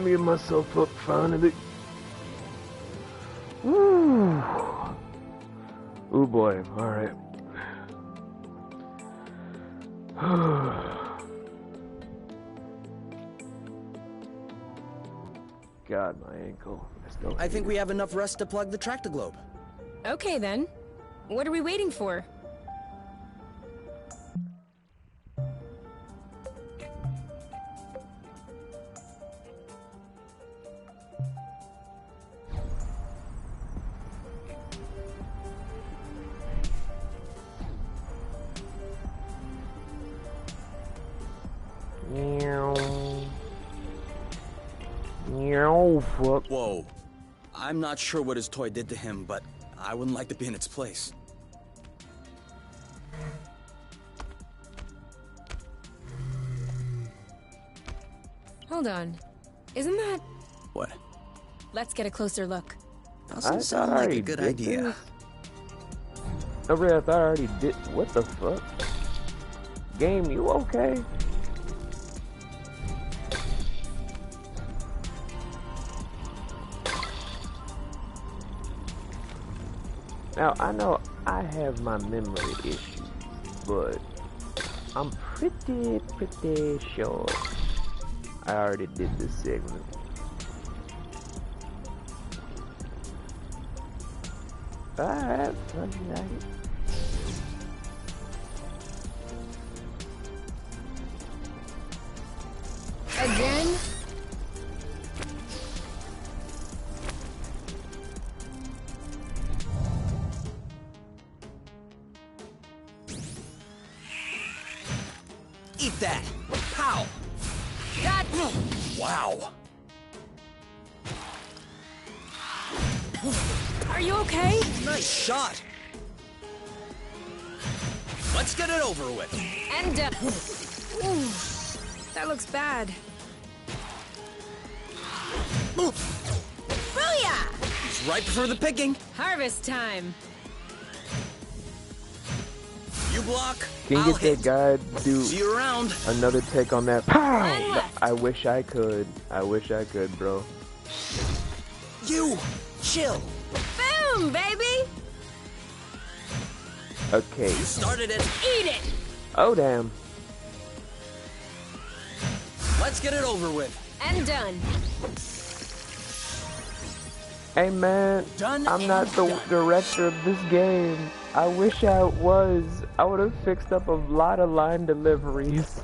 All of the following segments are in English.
me myself up finally. Woo! Oh boy, alright. God, my ankle. I think we have enough rest to plug the tractoglobe. Okay then. What are we waiting for? Fuck. Whoa. I'm not sure what his toy did to him, but I wouldn't like to be in its place. Hold on. Isn't that... What? Let's get a closer look. Doesn't sound like a good idea. I thought I already did. What the fuck? Game, you okay? Now, I know I have my memory issues, but I'm pretty sure I already did this segment. Alright, funny like it. Again? Eat that! Pow! That... Wow! Are you okay? Nice shot! Let's get it over with! And, ooh, that looks bad. Booyah! It's ripe for the picking! Harvest time! You block, Can you I'll get hit. that guy to do See you around. another take on that? Pow! One left. I wish I could. I wish I could, bro. You! Chill! Boom, baby! Okay. You started it! Eat it! Oh, damn. Let's get it over with! And done. Hey, man. Done I'm not and the done. director of this game. I wish I was. I would have fixed up a lot of line deliveries.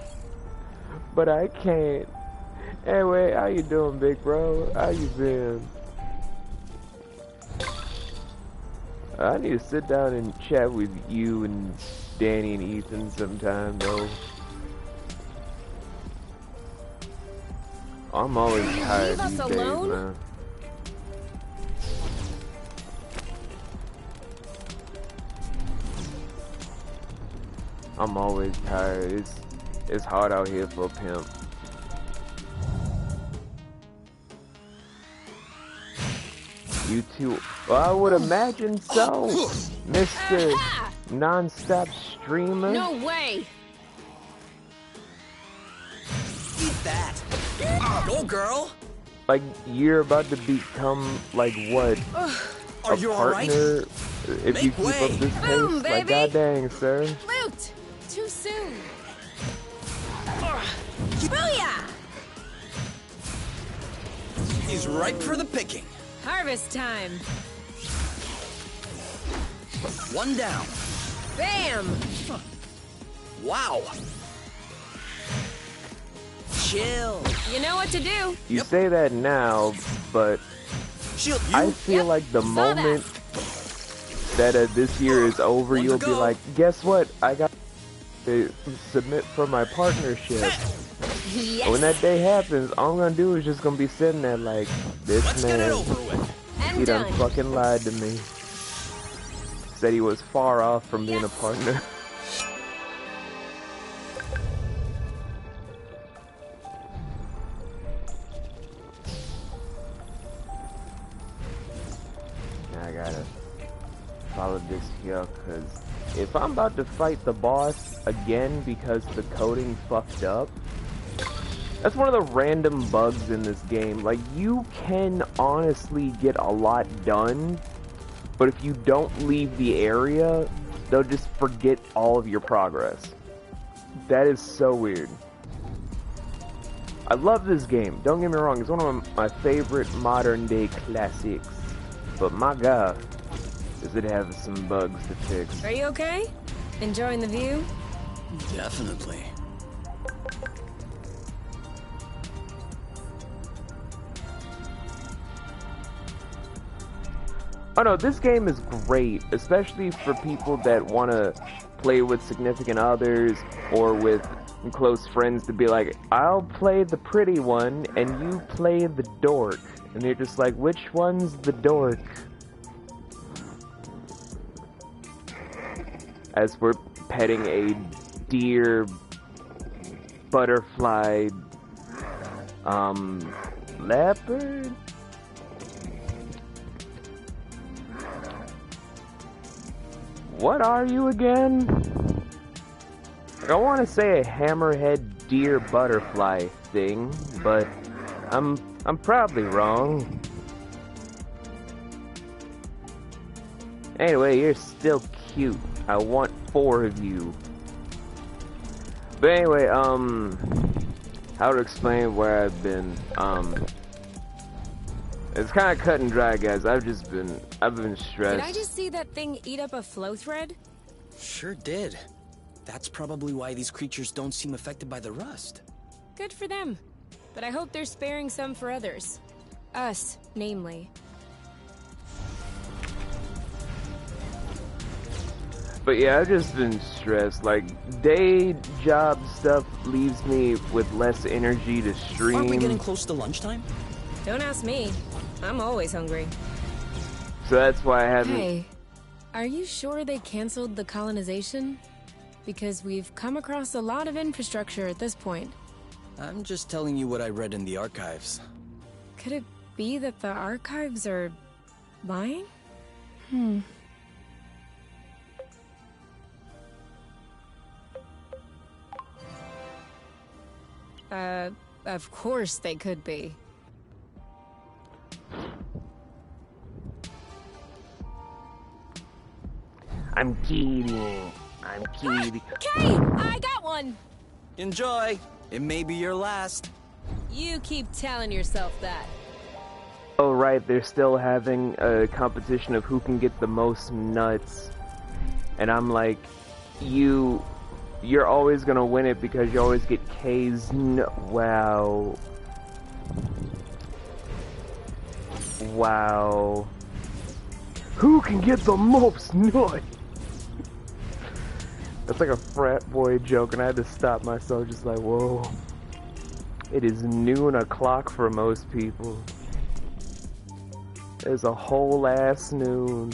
But I can't. Anyway, how you doing, big bro? How you been? I need to sit down and chat with you and Danny and Ethan sometime, though. I'm always tired Leave us these alone? days, man. I'm always tired. It's hard out here for a pimp. You too. Well, I would imagine so, Mr. Aha! Non-stop streamer. No way! Eat that! Go, girl! Like you're about to become like what? Are A you alright? partner? If Make you keep way. up this pace, Boom, like baby. god dang, sir. Loot! Too soon. Booyah! He's ripe for the picking. Harvest time. One down. Bam! Wow. Chill. You know what to do. You Yep. say that now, but Shield you. I feel Yep, like the saw moment that this year is over, One to you'll be go. like, guess what? I got to submit for my partnership. Yes! When that day happens, all I'm gonna do is just gonna be sitting there like, this Let's get it man, over with. And he done done. fucking lied to me. Said he was far off from being a partner. I gotta follow this here, cause if I'm about to fight the boss again because the coding fucked up, That's one of the random bugs in this game. Like, you can honestly get a lot done, but if you don't leave the area, they'll just forget all of your progress. That is so weird. I love this game, don't get me wrong, it's one of my favorite modern day classics. But my god, does it have some bugs to fix. Are you okay? Enjoying the view? Definitely. Oh no, this game is great, especially for people that want to play with significant others or with close friends to be like, I'll play the pretty one and you play the dork. And they're just like, which one's the dork? As we're petting a deer, butterfly, leopard? What are you again? Like, I want to say a hammerhead deer butterfly thing, but I'm probably wrong. Anyway, you're still cute. I want 4 of you. But anyway, how to explain where I've been? It's kind of cut and dry, guys. I've been stressed. Did I just see that thing eat up a flow thread? Sure did. That's probably why these creatures don't seem affected by the rust. Good for them. But I hope they're sparing some for others. Us, namely. But yeah, I've just been stressed. Like, day job stuff leaves me with less energy to stream. Aren't we getting close to lunchtime? Don't ask me. I'm always hungry. So that's why I haven't... Hey, are you sure they canceled the colonization? Because we've come across a lot of infrastructure at this point. I'm just telling you what I read in the archives. Could it be that the archives are lying? Of course they could be. I'm kidding. I'm kidding. Kay, I got one! Enjoy! It may be your last. You keep telling yourself that. Oh right, they're still having a competition of who can get the most nuts. And I'm like, you're always gonna win it because you always get K's. Wow. Wow. Who can get the most nuts? That's like a frat boy joke, and I had to stop myself, just like, whoa. It is noon o'clock for most people. It's a whole ass noon.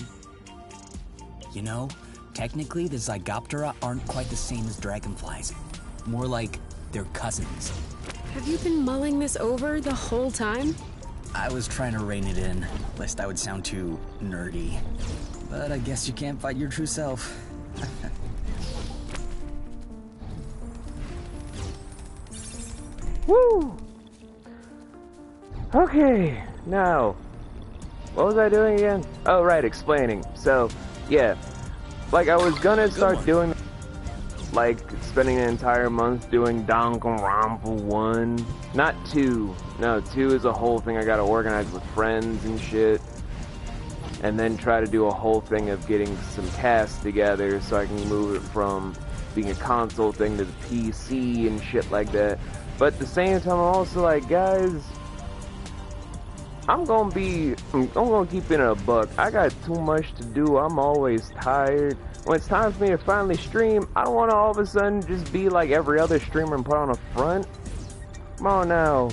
You know, technically the Zygoptera aren't quite the same as dragonflies. More like they're cousins. Have you been mulling this over the whole time? I was trying to rein it in, lest I would sound too nerdy. But I guess you can't fight your true self. Woo! Okay, now, what was I doing again? Oh, right, explaining. So, yeah, like I was gonna start doing, like, spending an entire month doing Danganronpa 1. Not 2. No, 2 is a whole thing I gotta organize with friends and shit. And then try to do a whole thing of getting some casts together so I can move it from being a console thing to the PC and shit like that. But at the same time, I'm also like, guys, I'm gonna keep it a buck. I got too much to do. I'm always tired. When it's time for me to finally stream, I don't want to all of a sudden just be like every other streamer and put on a front. Come on now.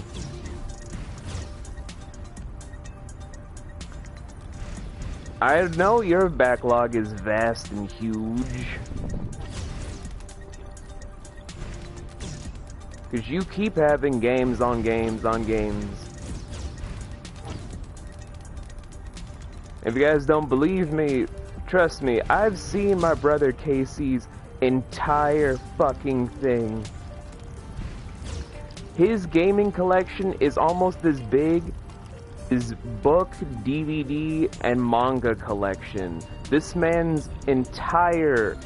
I know your backlog is vast and huge. Because you keep having games on games on games. If you guys don't believe me, trust me, I've seen my brother Casey's entire fucking thing. His gaming collection is almost as big as book, DVD, and manga collection. This man's entire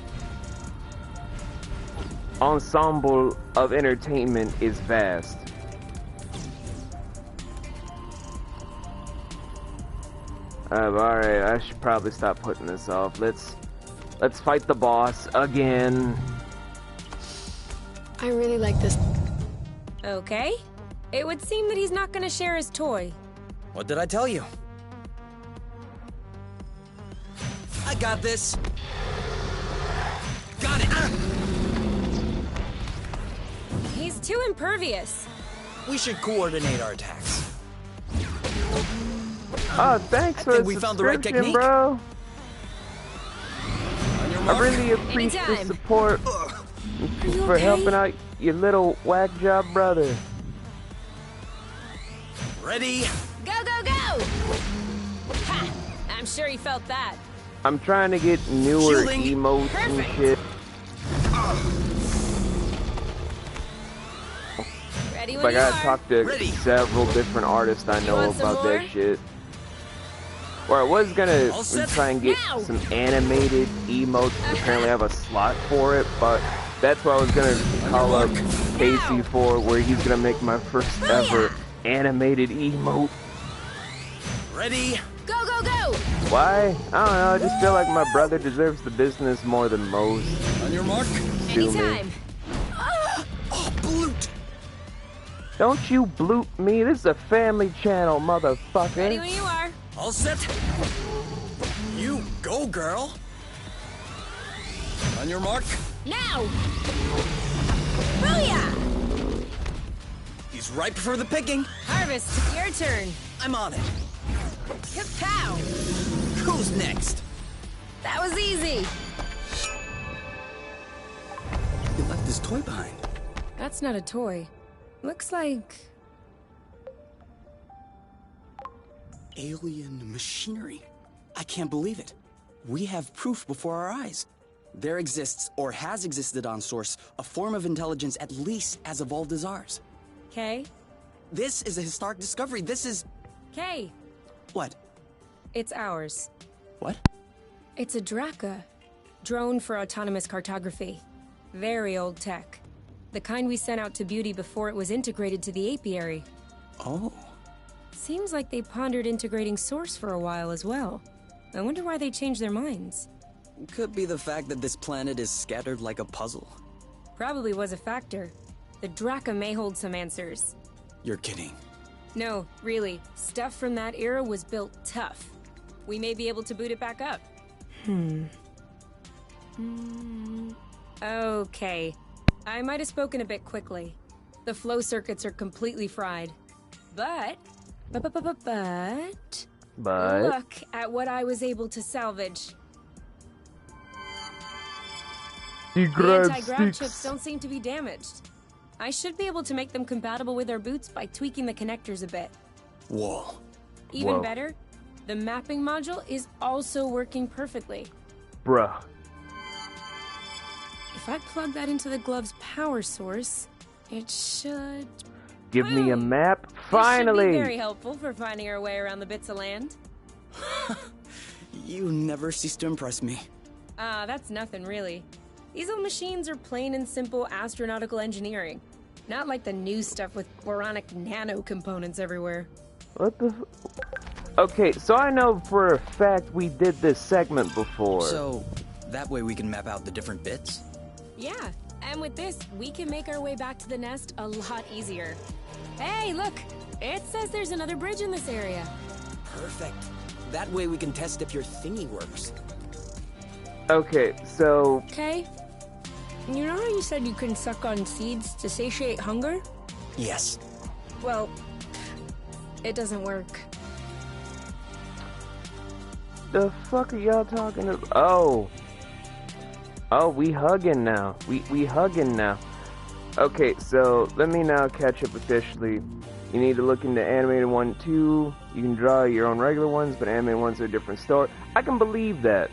ensemble of entertainment is vast. Alright, I should probably stop putting this off. Let's fight the boss again. I really like this. Okay. It would seem that he's not gonna share his toy. What did I tell you? I got this. Got it. Ah! He's too impervious. We should coordinate our attacks. Oh, thanks I for think the we found the right subscription, technique. bro. On your I mark. really appreciate the Anytime. support you for okay? helping out your little whack job brother. Ready? Go, go, go! Ha! I'm sure he felt that. I'm trying to get newer Shielding. emotes Perfect. and shit. Ready when But I you gotta are. talk to Ready. several different artists I know want some about more? that shit. Or I was gonna All set? try and get Now. some animated emotes. Apparently I have a slot for it, but that's what I was gonna call up Casey for, where he's gonna make my first ever animated emote. Ready? Go, go, go! Why? I don't know, I just feel like my brother deserves the business more than most. On your mark. Sue me. Anytime. Oh, bloot. Don't you bloop me, this is a family channel, motherfucker. Ready when you are. All set. You go, girl. On your mark. Now! Booyah! He's ripe for the picking. Harvest, your turn. I'm on it. Kapow! Who's next? That was easy. He left his toy behind. That's not a toy. Looks like... Alien machinery. I can't believe it. We have proof before our eyes. There exists, or has existed on Source, a form of intelligence at least as evolved as ours. Kay? This is a historic discovery. This is... Kay, What? it's ours. What? It's a Draka. Drone for autonomous cartography. Very old tech. The kind we sent out to Beauty before it was integrated to the apiary. Oh. Seems like they pondered integrating Source for a while as well. I wonder why they changed their minds. Could be the fact that this planet is scattered like a puzzle. Probably was a factor. The Draka may hold some answers. You're kidding. No, really. Stuff from that era was built tough. We may be able to boot it back up. Okay. I might have spoken a bit quickly. The flow circuits are completely fried. But look at what I was able to salvage. The The anti-grav chips don't seem to be damaged. I should be able to make them compatible with our boots by tweaking the connectors a bit. Whoa. Even Whoa. better, the mapping module is also working perfectly. Bruh. If I plug that into the glove's power source, it should... Give me a Boom. map. This should be Finally! very helpful for finding our way around the bits of land. You never cease to impress me. Ah, that's nothing really. These old machines are plain and simple astronautical engineering. Not like the new stuff with boronic nano components everywhere. What the Okay, so I know for a fact we did this segment before. So, that way we can map out the different bits? Yeah, and with this, we can make our way back to the nest a lot easier. Hey, look! It says there's another bridge in this area. Perfect. That way we can test if your thingy works. Okay, so Okay. You know how you said you can suck on seeds to satiate hunger? Yes. Well, it doesn't work. the fuck are y'all talking about? Oh. Oh, we hugging now. We hugging now. Okay, so let me now catch up officially. You need to look into animated 1, 2. You can draw your own regular ones, but animated ones are a different story. I can believe that.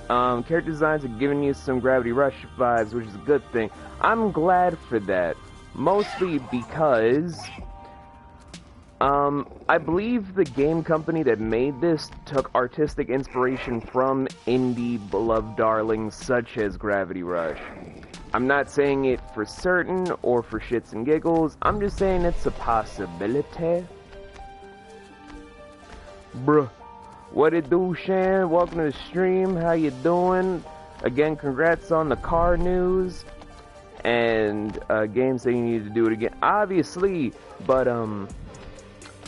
Character designs are giving you some Gravity Rush vibes, which is a good thing. I'm glad for that. Mostly because I believe the game company that made this took artistic inspiration from indie beloved darlings such as Gravity Rush. I'm not saying it for certain or for shits and giggles, I'm just saying it's a possibility. Bruh. What it do, Shan? Welcome to the stream, how you doing? Again, congrats on the car news. And, game saying you need to do it again. Obviously, but,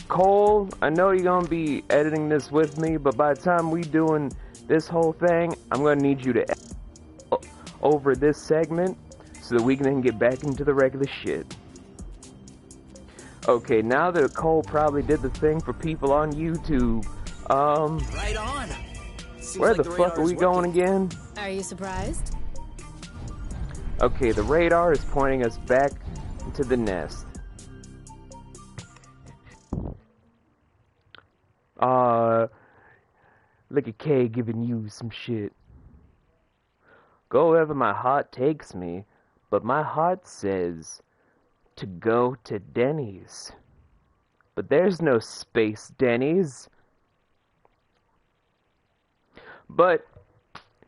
Cole, I know you're gonna be editing this with me, but by the time we doing this whole thing, I'm gonna need you to over this segment so that we can then get back into the regular shit. Okay, now that Cole probably did the thing for people on YouTube, Right on. Seems where like the fuck are we radar's going working. again? Are you surprised? Okay, the radar is pointing us back to the nest. Look at Kay giving you some shit. Go wherever my heart takes me, but my heart says to go to Denny's. But there's no space Denny's. But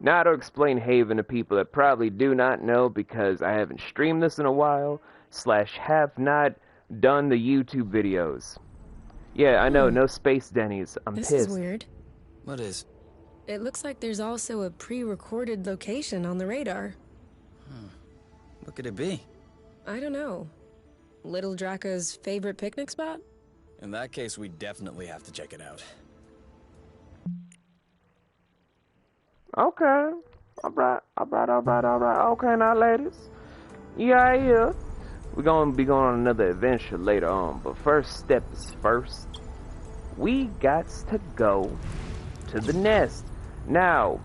now to explain Haven to people that probably do not know because I haven't streamed this in a while, / have not done the YouTube videos. Yeah, I know, no space Denny's. I'm This pissed. is weird. What is? It looks like there's also a pre-recorded location on the radar. What could it be? I don't know. Little Draco's favorite picnic spot? In that case, we definitely have to check it out. Okay. Alright. Okay now, ladies. Yeah. We're gonna be going on another adventure later on, but first step is first. We got to go to the nest. Now,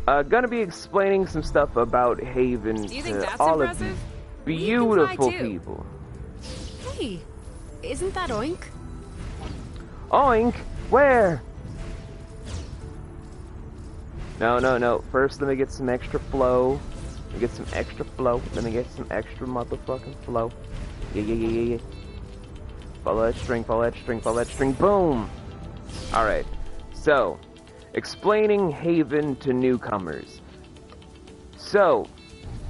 gonna be explaining some stuff about Haven Do you think to that's all impressive? of We you can fly beautiful too. people. Hey, isn't that Oink? Oink! Where? No. First, let me get some extra flow. Let me get some extra flow. Let me get some extra motherfucking flow. Yeah. Follow that string. Boom! Alright. So, explaining Haven to newcomers. So,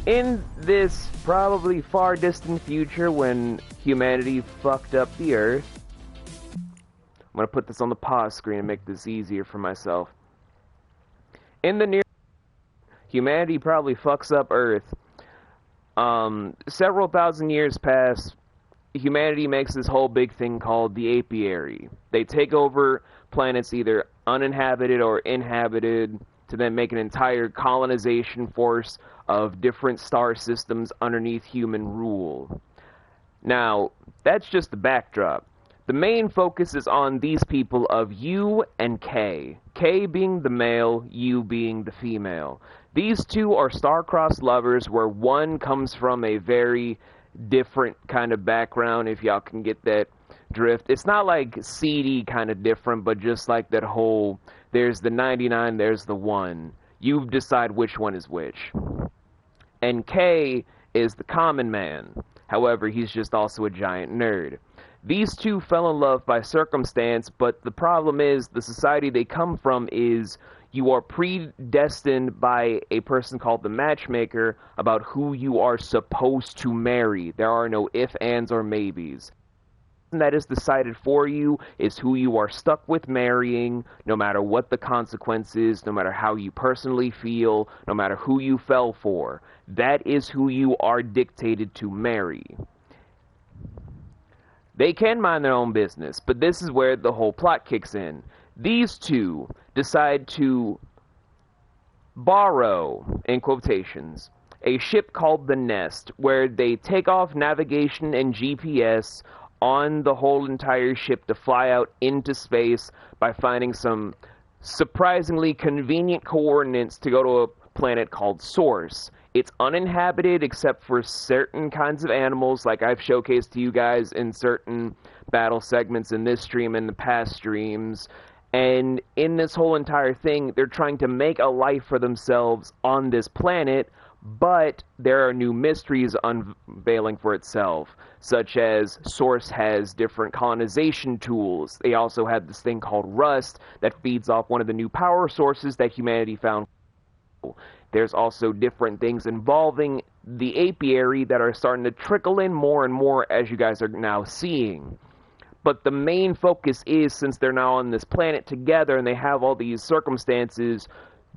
in this probably far distant future when humanity fucked up the Earth, I'm gonna put this on the pause screen and make this easier for myself. In the near, humanity probably fucks up Earth. Several thousand years pass, humanity makes this whole big thing called the apiary. They take over planets either uninhabited or inhabited to then make an entire colonization force of different star systems underneath human rule. Now, that's just the backdrop. The main focus is on these people of U and K. K being the male, U being the female. These two are star-crossed lovers where one comes from a very different kind of background, if y'all can get that drift. It's not like seedy kind of different, but just like that whole, there's the 99, there's the 1. You decide which one is which. And K is the common man. However, he's just also a giant nerd. These two fell in love by circumstance, but the problem is the society they come from is you are predestined by a person called the matchmaker about who you are supposed to marry. There are no ifs, ands, or maybes. That is decided for you is who you are stuck with marrying, no matter what the consequences, no matter how you personally feel, no matter who you fell for. That is who you are dictated to marry. They can mind their own business, but this is where the whole plot kicks in. These two decide to borrow, in quotations, a ship called the Nest, where they take off navigation and GPS on the whole entire ship to fly out into space by finding some surprisingly convenient coordinates to go to a planet called Source. It's uninhabited except for certain kinds of animals, like I've showcased to you guys in certain battle segments in this stream and the past streams. And in this whole entire thing, they're trying to make a life for themselves on this planet, but there are new mysteries unveiling for itself, such as Source has different colonization tools. They also have this thing called Rust that feeds off one of the new power sources that humanity found. There's also different things involving the apiary that are starting to trickle in more and more, as you guys are now seeing. But the main focus is, since they're now on this planet together and they have all these circumstances,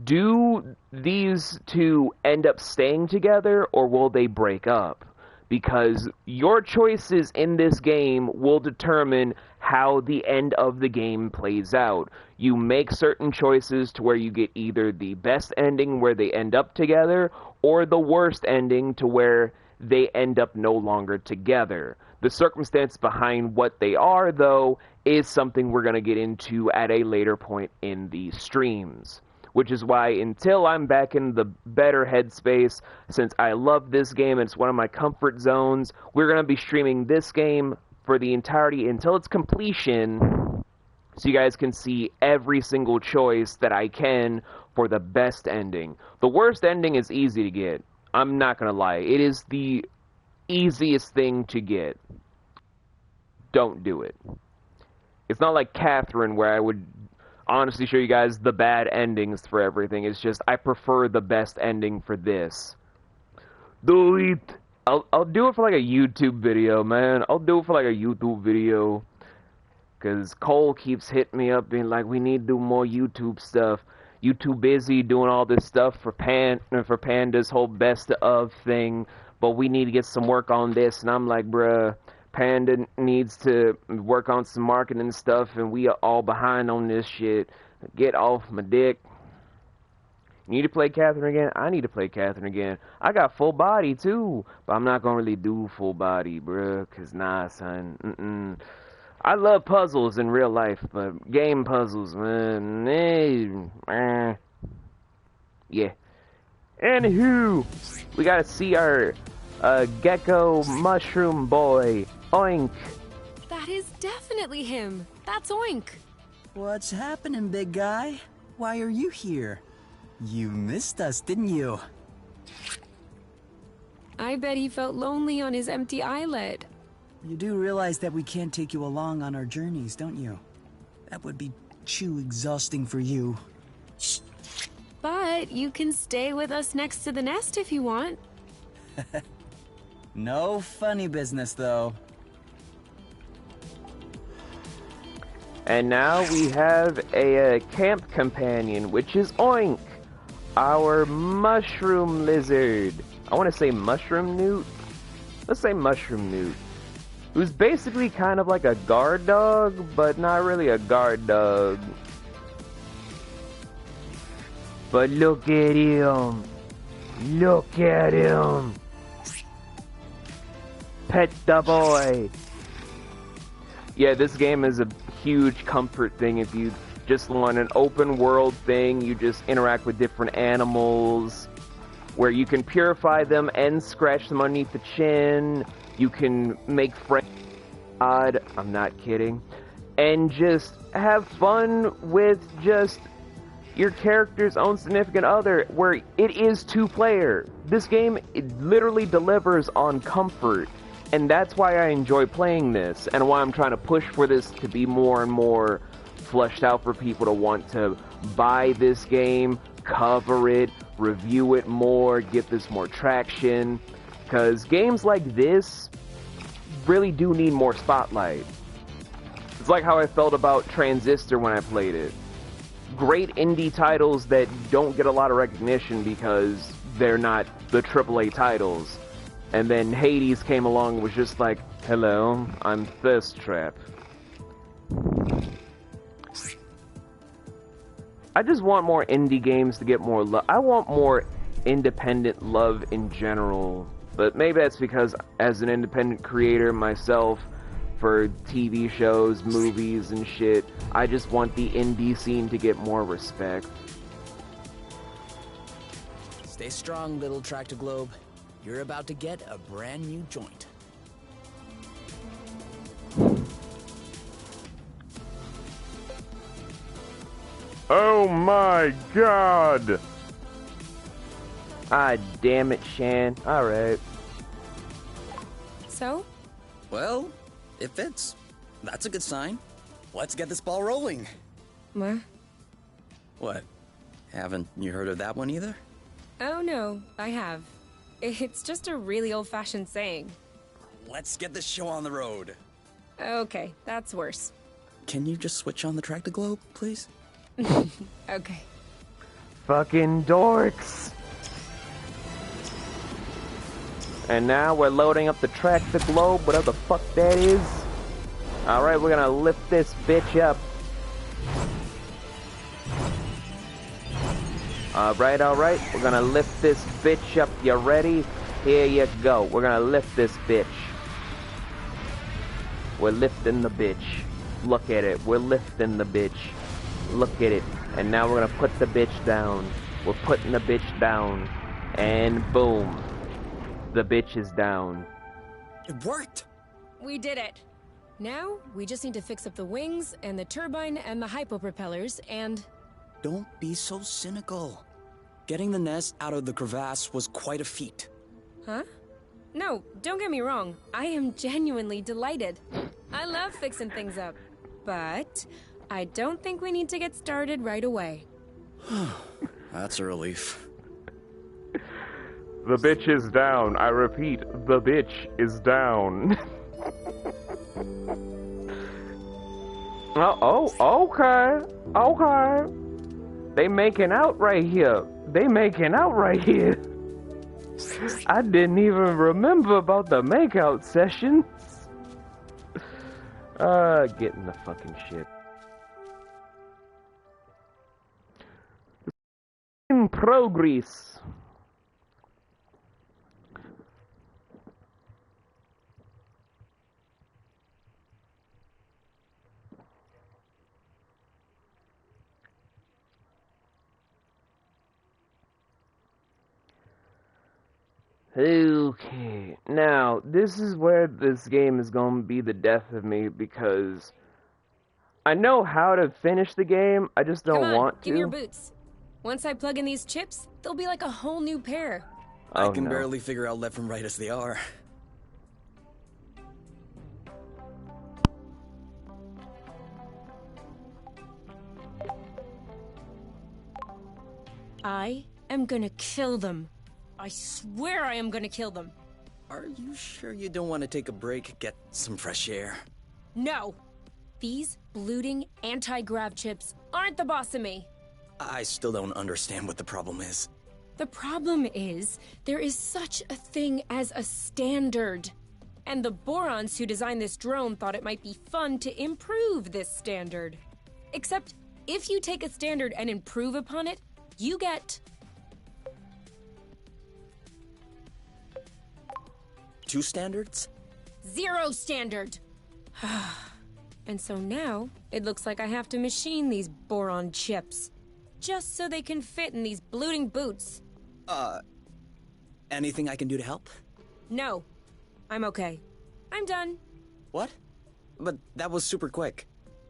do these two end up staying together, or will they break up? Because your choices in this game will determine how the end of the game plays out. You make certain choices to where you get either the best ending where they end up together, or the worst ending to where they end up no longer together. The circumstance behind what they are, though, is something we're going to get into at a later point in the streams. Which is why, until I'm back in the better headspace, since I love this game and it's one of my comfort zones, we're going to be streaming this game for the entirety until its completion, so you guys can see every single choice that I can for the best ending. The worst ending is easy to get. I'm not going to lie. It is the easiest thing to get. Don't do it. It's not like Catherine, where I would honestly show you guys the bad endings for everything. It's just I prefer the best ending for this. Delete. I'll do it for like a YouTube video, man. I'll do it for like a YouTube video. Cause Cole keeps hitting me up being like, we need to do more YouTube stuff. You too busy doing all this stuff for Panda's whole best of thing, but we need to get some work on this. And I'm like, bruh, Panda needs to work on some marketing stuff, and we are all behind on this shit. Get off my dick. You need to play Catherine again? I need to play Catherine again. I got full body, too, but I'm not gonna really do full body, bruh, cause nah, son, I love puzzles in real life, but game puzzles, man, yeah. Anywho, we gotta see our gecko mushroom boy, Oink. That is definitely him. That's Oink. What's happening, big guy? Why are you here? You missed us, didn't you? I bet he felt lonely on his empty islet. You do realize that we can't take you along on our journeys, don't you? That would be too exhausting for you. But you can stay with us next to the nest if you want. No funny business, though. And now we have a camp companion, which is Oink, our mushroom lizard. I want to say mushroom newt. Let's say mushroom newt. Who's basically kind of like a guard dog, but not really a guard dog. But look at him. Look at him. Pet the boy. Yeah, this game is a huge comfort thing if you just want an open world thing. You just interact with different animals where you can purify them and scratch them underneath the chin. You can make friends. I'm not kidding. And just have fun with just your character's own significant other, where it is two-player. This game, it literally delivers on comfort. And that's why I enjoy playing this, and why I'm trying to push for this to be more and more fleshed out for people to want to buy this game, cover it, review it more, get this more traction. Because games like this really do need more spotlight. It's like how I felt about Transistor when I played it. Great indie titles that don't get a lot of recognition because they're not the AAA titles. And then Hades came along and was just like, hello, I'm Thirst Trap. I just want more indie games to get more love. I want more independent love in general. But maybe that's because as an independent creator myself, for TV shows, movies, and shit, I just want the indie scene to get more respect. Stay strong, little Tractoglobe. You're about to get a brand new joint. Oh my god! Ah, damn it, Shan. Alright. So? Well, it fits. That's a good sign. Let's get this ball rolling. What? What? Haven't you heard of that one either? Oh no, I have. It's just a really old-fashioned saying. Let's get this show on the road. Okay, that's worse. Can you just switch on the Tractoglobe, please? Okay. Fucking dorks. And now we're loading up the Tractoglobe, whatever the fuck that is. Alright, we're gonna lift this bitch up. Alright, we're gonna lift this bitch up. You ready? Here you go. We're gonna lift this bitch. We're lifting the bitch. Look at it. We're lifting the bitch. Look at it. And now we're gonna put the bitch down. We're putting the bitch down. And boom. The bitch is down. It worked! We did it. Now, we just need to fix up the wings, and the turbine, and the hypopropellers, and... Don't be so cynical. Getting the nest out of the crevasse was quite a feat. Huh? No, don't get me wrong. I am genuinely delighted. I love fixing things up. But I don't think we need to get started right away. That's a relief. The bitch is down. I repeat, the bitch is down. Okay. Okay. They making out right here. They making out right here. I didn't even remember about the makeout sessions. Get in the fucking shit. In progress. Okay, now, this is where this game is going to be the death of me, because I know how to finish the game, I just don't Come on, want to. give me your boots. Once I plug in these chips, they'll be like a whole new pair. I Oh, can no. barely figure out left from right as they are. I am gonna kill them. I swear I am gonna kill them. Are you sure you don't want to take a break, get some fresh air? No! These blooting anti-grav chips aren't the boss of me. I still don't understand what the problem is. The problem is, there is such a thing as a standard. And the Borons who designed this drone thought it might be fun to improve this standard. Except, if you take a standard and improve upon it, you get... 2 standards? 0 standard! And so now, it looks like I have to machine these boron chips. Just so they can fit in these blooting boots. Anything I can do to help? No. I'm okay. I'm done. What? But that was super quick.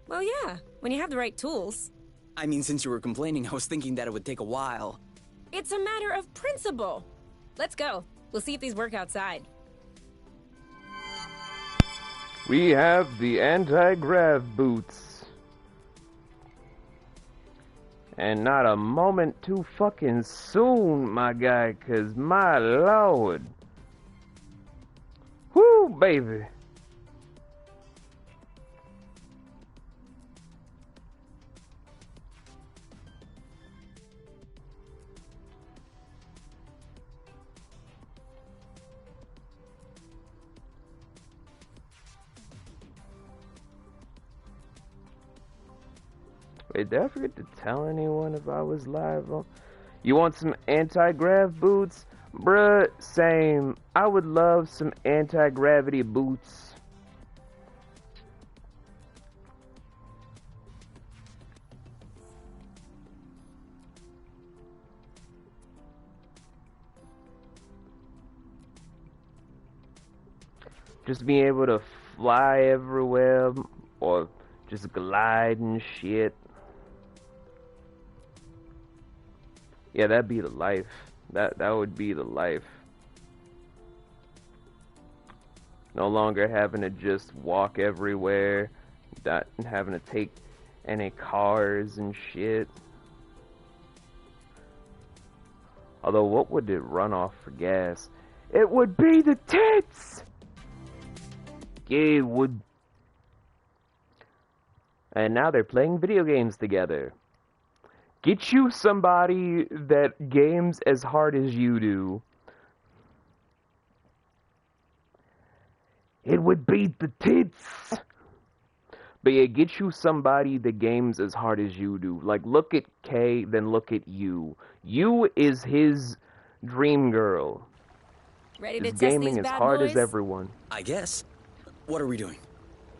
Well, yeah, when you have the right tools. I mean, since you were complaining, I was thinking that it would take a while. It's a matter of principle. Let's go. We'll see if these work outside. We have the anti-grav boots. And not a moment too fucking soon, my guy, 'cause my lord. Whoo, baby. Wait, did I forget to tell anyone if I was live? You want some anti-grav boots? Bruh, same. I would love some anti-gravity boots. Just being able to fly everywhere, or just glide and shit. Yeah, that'd be the life. That would be the life. No longer having to just walk everywhere, not having to take any cars and shit. Although, what would it run off for gas? It would be the tits! Yeah, it would. And now they're playing video games together. Get you somebody that games as hard as you do. It would beat the tits. But yeah, get you somebody that games as hard as you do. Like, look at Kay, then look at you. You is his dream girl. Ready to Is test gaming these as bad hard boys? as everyone. I guess. What are we doing?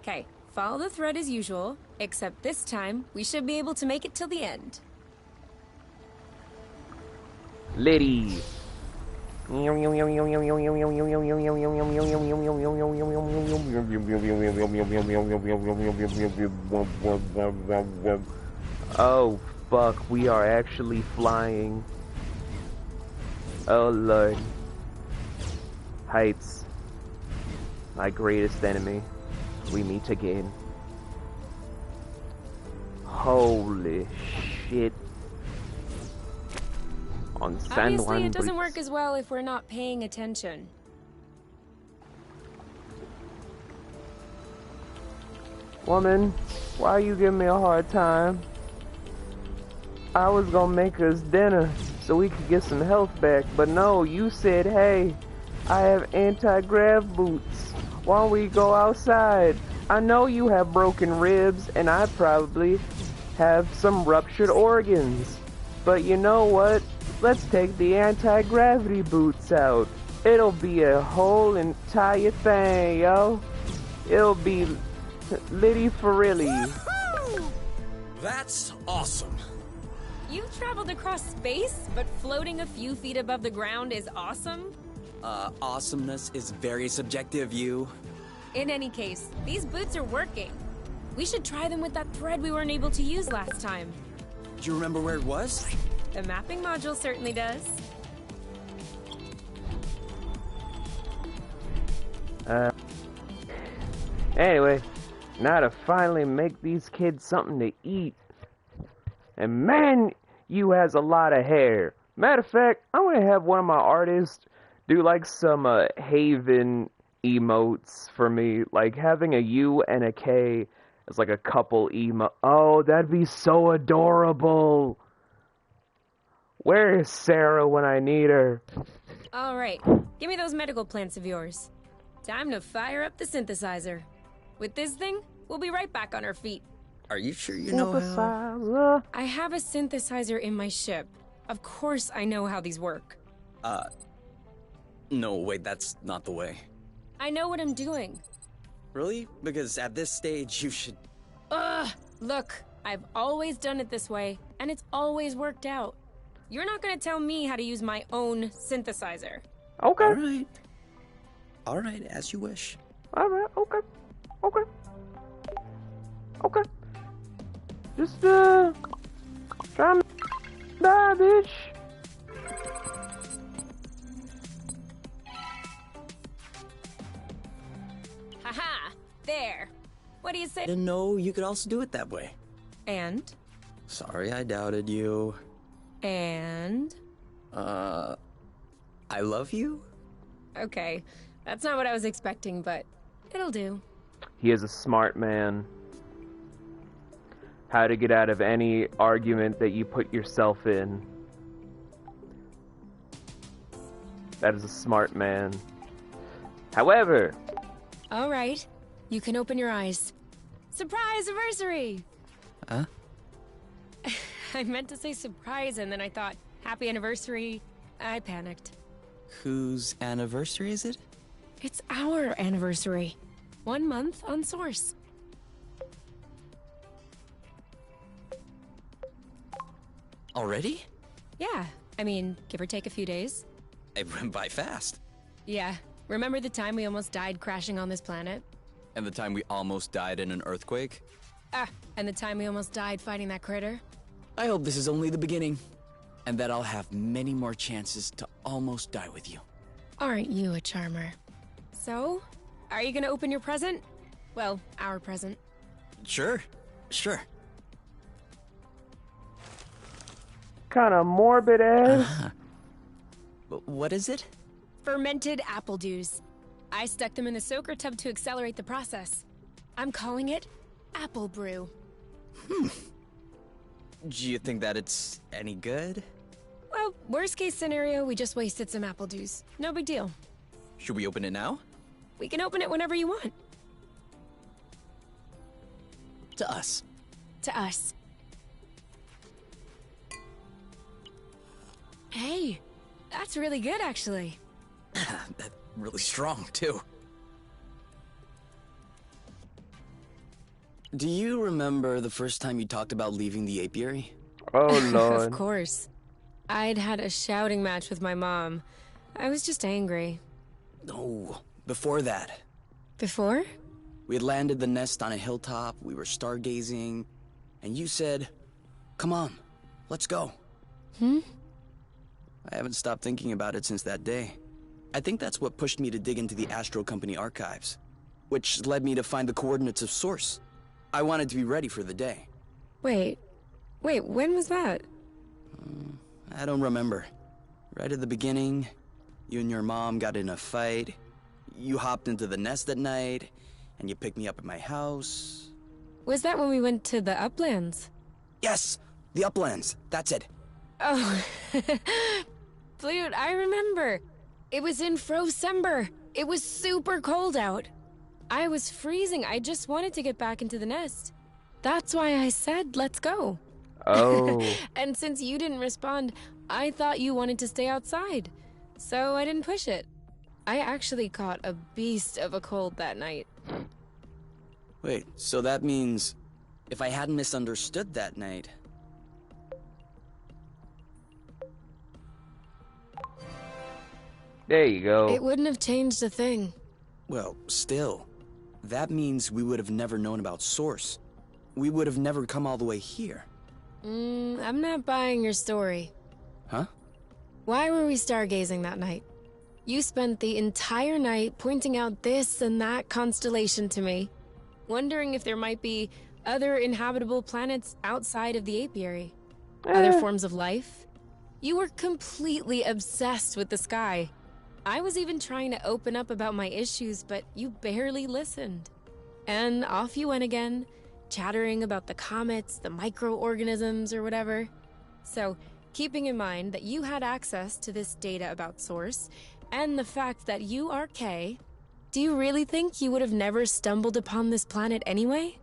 Okay, follow the thread as usual, except this time we should be able to make it till the end. Liddy. Oh, fuck, we are actually flying. Oh, Lord. Heights. My greatest enemy. We meet again. Holy shit. On San Obviously, Juan it doesn't Bridge. work as well if we're not paying attention. Woman, why you giving me a hard time? I was gonna make us dinner so we could get some health back, but no, you said, hey, I have anti-grav boots. Why don't we go outside? I know you have broken ribs, and I probably have some ruptured organs. But you know what? Let's take the anti-gravity boots out. It'll be a whole entire thing, yo. It'll be Liddy for really. That's awesome. You've traveled across space, but floating a few feet above the ground is awesome? Awesomeness is very subjective, you. In any case, these boots are working. We should try them with that thread we weren't able to use last time. Do you remember where it was? The mapping module certainly does. Anyway, now to finally make these kids something to eat. And man, you has a lot of hair. Matter of fact, I'm gonna have one of my artists do like some Haven emotes for me. Like having a U and a K as like a couple emo. Oh, that'd be so adorable. Where is Sarah when I need her? All right, give me those medical plants of yours. Time to fire up the synthesizer. With this thing, we'll be right back on our feet. Are you sure you know how? Synthesizer. I have a synthesizer in my ship. Of course I know how these work. No, wait, that's not the way. I know what I'm doing. Really? Because at this stage, you should... Look, I've always done it this way, and it's always worked out. You're not gonna tell me how to use my own synthesizer. Okay. All right, as you wish. Alright, okay. Okay. Just, try and die, bitch. Haha! There! What do you say? I didn't know you could also do it that way. And? Sorry, I doubted you. And? I love you? Okay, that's not what I was expecting, but it'll do. He is a smart man. How to get out of any argument that you put yourself in. That is a smart man. However... Alright, you can open your eyes. Surprise anniversary! Huh? I meant to say surprise, and then I thought, happy anniversary. I panicked. Whose anniversary is it? It's our anniversary. 1 month on Source. Already? Yeah, I mean, give or take a few days. It went by fast. Yeah, remember the time we almost died crashing on this planet? And the time we almost died in an earthquake? And the time we almost died fighting that critter? I hope this is only the beginning. And that I'll have many more chances to almost die with you. Aren't you a charmer? So, are you gonna open your present? Well, our present. Sure. Kind of morbid ass. What is it? Fermented apple dews. I stuck them in the soaker tub to accelerate the process. I'm calling it apple brew. Do you think that it's any good? Well, worst case scenario, we just wasted some apple dews. No big deal. Should we open it now? We can open it whenever you want. To us. To us. Hey, that's really good, actually. That's really strong, too. Do you remember the first time you talked about leaving the apiary? Oh, Lord. Of course. I'd had a shouting match with my mom. I was just angry. No, before that. Before? We had landed the nest on a hilltop, we were stargazing, and you said, "Come on, let's go." I haven't stopped thinking about it since that day. I think that's what pushed me to dig into the Astro Company archives, which led me to find the coordinates of Source. I wanted to be ready for the day. Wait, when was that? I don't remember. Right at the beginning, you and your mom got in a fight. You hopped into the nest at night, and you picked me up at my house. Was that when we went to the uplands? Yes, the uplands, that's it. Oh, Flute, I remember. It was in Frocember. It was super cold out. I was freezing. I just wanted to get back into the nest. That's why I said, let's go. Oh. And since you didn't respond, I thought you wanted to stay outside. So I didn't push it. I actually caught a beast of a cold that night. Wait, so that means if I hadn't misunderstood that night... There you go. It wouldn't have changed a thing. Well, still, that means we would have never known about Source. We would have never come all the way here. I'm not buying your story. Huh? Why were we stargazing that night? You spent the entire night pointing out this and that constellation to me, wondering if there might be other inhabitable planets outside of the apiary. Other forms of life. You were completely obsessed with the sky. I was even trying to open up about my issues, but you barely listened. And off you went again, chattering about the comets, the microorganisms, or whatever. So, keeping in mind that you had access to this data about Source, and the fact that you are Kay, do you really think you would have never stumbled upon this planet anyway?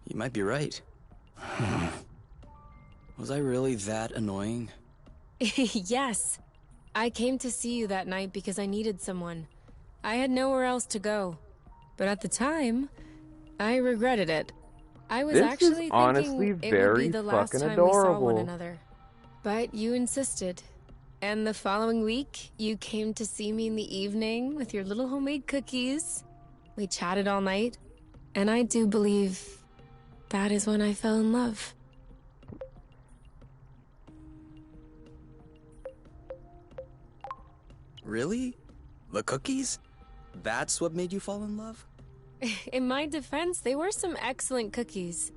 You might be right. Was I really that annoying? Yes. I came to see you that night because I needed someone. I had nowhere else to go. But at the time, I regretted it. I was actually honestly thinking it would be very the last fucking time we saw one adorable. another. But you insisted. And the following week, you came to see me in the evening with your little homemade cookies. We chatted all night. And I do believe that is when I fell in love. Really? The cookies? That's what made you fall in love? In my defense, they were some excellent cookies.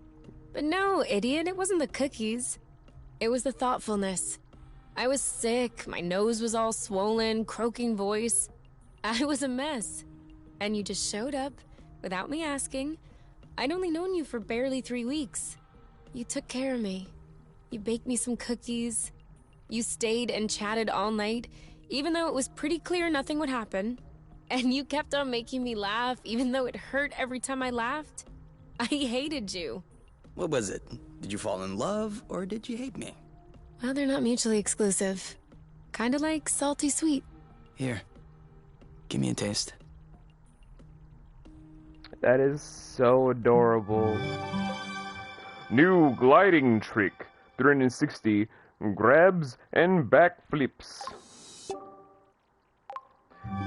But no, idiot, it wasn't the cookies. It was the thoughtfulness. I was sick, my nose was all swollen, croaking voice. I was a mess. And you just showed up, without me asking. I'd only known you for barely 3 weeks. You took care of me. You baked me some cookies. You stayed and chatted all night, even though it was pretty clear nothing would happen. And you kept on making me laugh, even though it hurt every time I laughed. I hated you. What was it? Did you fall in love, or did you hate me? Well, they're not mutually exclusive. Kinda like salty sweet. Here, give me a taste. That is so adorable. New gliding trick. 360 grabs and backflips.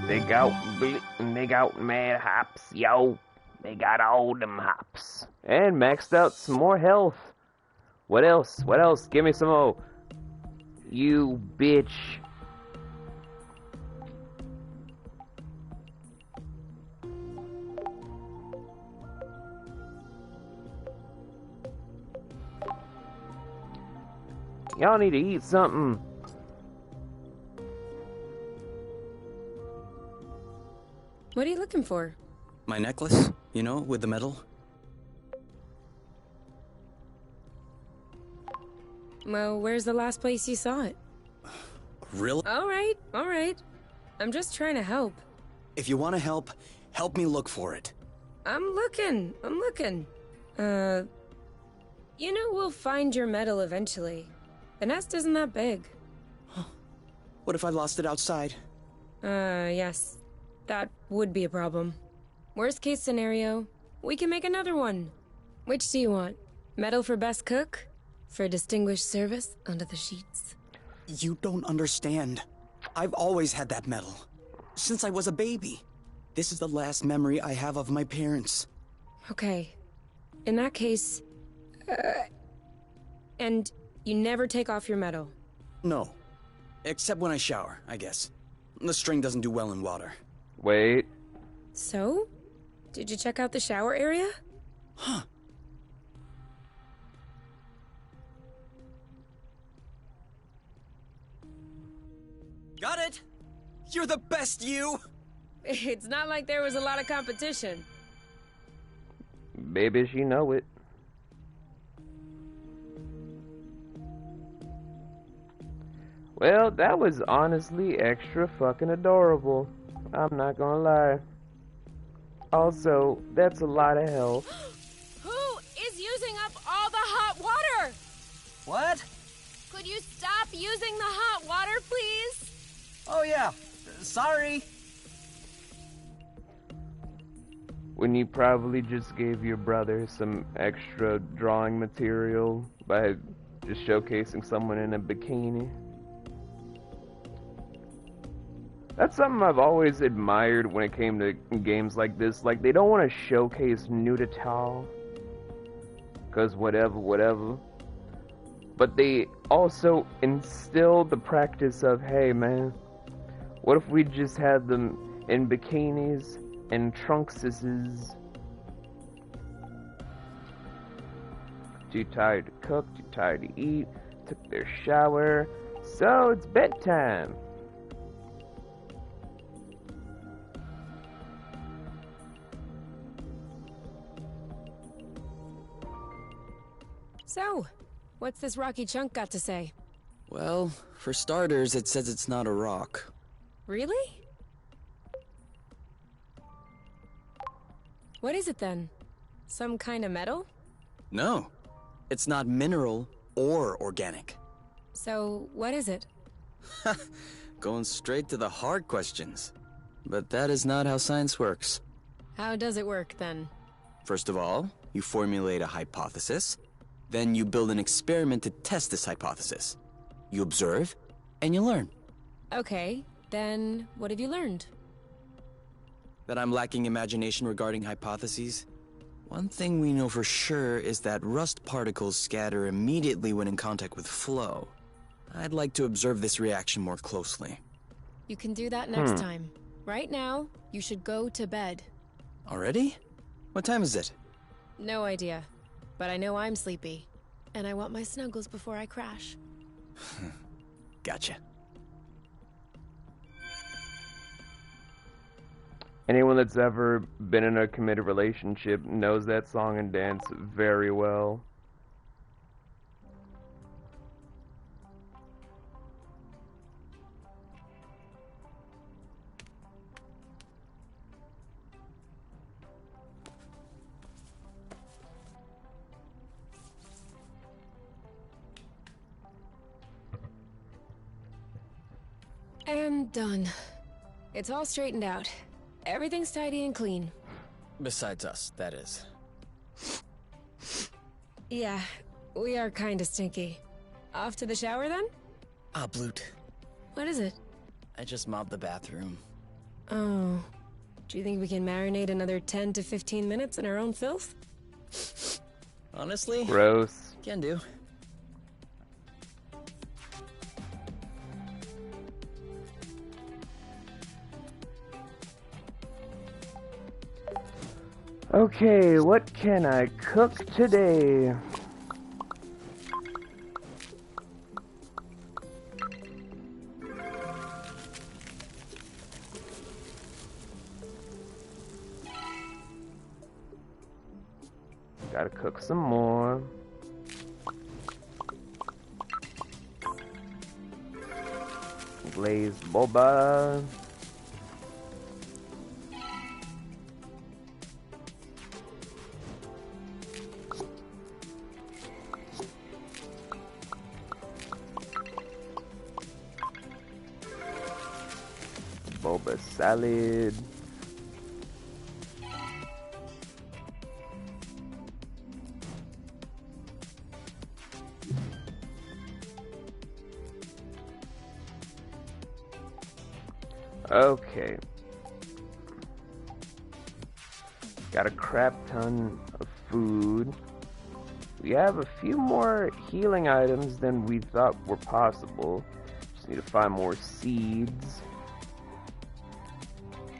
They got mad hops, yo. They got all them hops. And maxed out some more health. What else? What else? Give me some more. You bitch. Y'all need to eat something. What are you looking for? My necklace, you know, with the medal. Well, where's the last place you saw it? Really? All right. I'm just trying to help. If you want to help me look for it. I'm looking. You know we'll find your medal eventually. The nest isn't that big. What if I lost it outside? Yes. That would be a problem. Worst case scenario, we can make another one. Which do you want? Medal for best cook? For distinguished service under the sheets? You don't understand. I've always had that medal. Since I was a baby. This is the last memory I have of my parents. Okay. In that case... and you never take off your medal? No. Except when I shower, I guess. The string doesn't do well in water. Wait. So? Did you check out the shower area? Huh. Got it! You're the best, you! It's not like there was a lot of competition. Baby, she know it. Well, that was honestly extra fucking adorable. I'm not gonna lie. Also, that's a lot of help. Who is using up all the hot water? What? Could you stop using the hot water, please? Oh yeah. Sorry. When you probably just gave your brother some extra drawing material by just showcasing someone in a bikini. That's something I've always admired when it came to games like this. Like, they don't want to showcase nudity, because whatever. But they also instill the practice of, hey man, what if we just had them in bikinis and trunkses? Too tired to cook, too tired to eat, took their shower, so it's bedtime. So, what's this rocky chunk got to say? Well, for starters, it says it's not a rock. Really? What is it then? Some kind of metal? No. It's not mineral or organic. So, what is it? Going straight to the hard questions. But that is not how science works. How does it work then? First of all, you formulate a hypothesis. Then you build an experiment to test this hypothesis. You observe, and you learn. Okay, then what have you learned? That I'm lacking imagination regarding hypotheses? One thing we know for sure is that rust particles scatter immediately when in contact with flow. I'd like to observe this reaction more closely. You can do that next time. Right now, you should go to bed. Already? What time is it? No idea. But I know I'm sleepy. And I want my snuggles before I crash. Gotcha. Anyone that's ever been in a committed relationship knows that song and dance very well. And done. It's all straightened out. Everything's tidy and clean. Besides us, that is. Yeah, we are kinda stinky. Off to the shower then? Ah, Bloot. What is it? I just mopped the bathroom. Oh. Do you think we can marinate another 10 to 15 minutes in our own filth? Honestly? Gross. Can do. Okay, what can I cook today? Gotta cook some more. Glazed boba. Boba salad. Okay. Got a crap ton of food. We have a few more healing items than we thought were possible. Just need to find more seeds.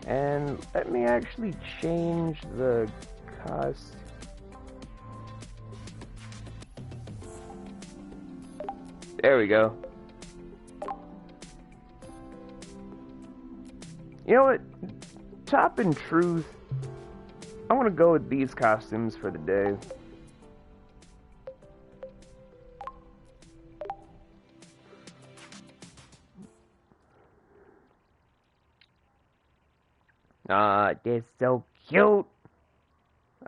And let me actually change the cost. There we go. You know what? Top in truth, I want to go with these costumes for the day. Ah, they're so cute.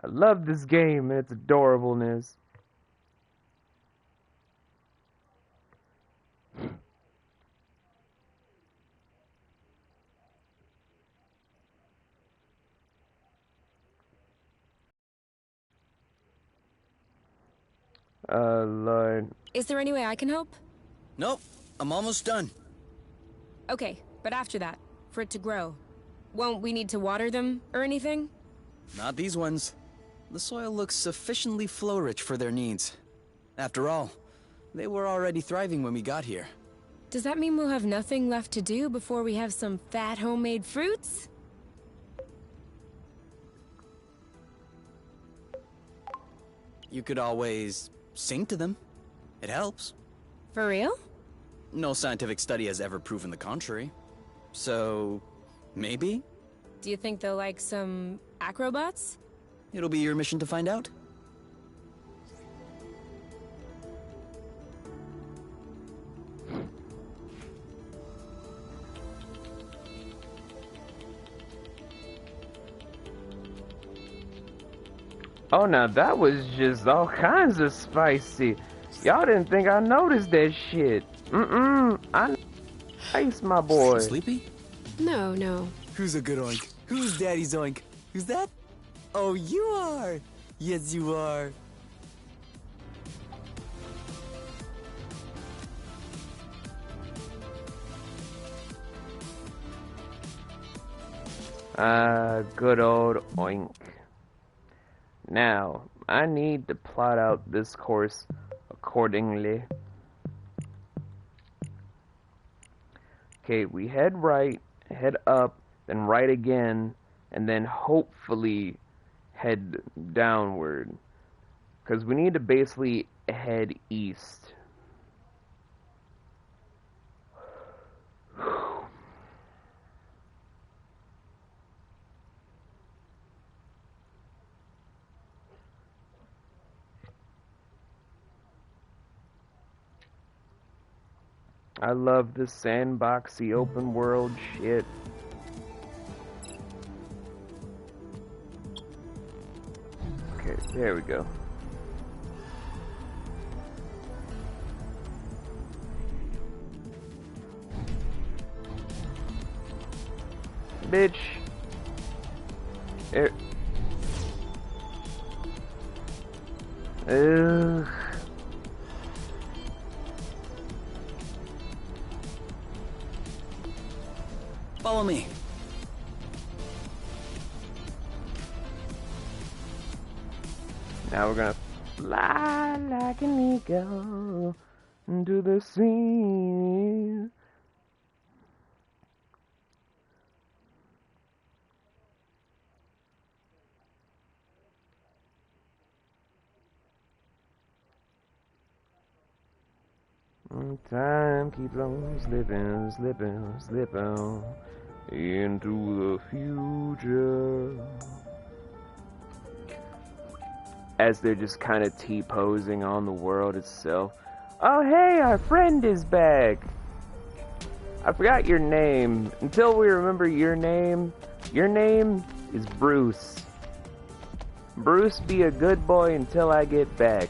I love this game and its adorableness. Lord. Is there any way I can help? Nope, I'm almost done. Okay, but after that, for it to grow, won't we need to water them or anything? Not these ones. The soil looks sufficiently flow-rich for their needs. After all, they were already thriving when we got here. Does that mean we'll have nothing left to do before we have some fat homemade fruits? You could always sing to them. It helps. For real? No scientific study has ever proven the contrary. So, maybe? Do you think they'll like some acrobats? It'll be your mission to find out. Oh, now that was just all kinds of spicy. Y'all didn't think I noticed that shit. I nice, my boy. Sleepy? No. Who's a good oink? Who's daddy's oink? Who's that? Oh, you are! Yes, you are. Good old oink. Now, I need to plot out this course accordingly. Okay, we head right, head up, then right again, and then hopefully head downward. Because we need to basically head east. I love this sandboxy open world shit. Okay, there we go. Bitch. Ugh. Follow me. Now we're gonna fly like an eagle into the sea. Time keeps on slipping, slipping, slipping into the future. As they're just kind of T-posing on the world itself. Oh hey, our friend is back! I forgot your name. Until we remember your name is Bruce. Bruce, be a good boy until I get back.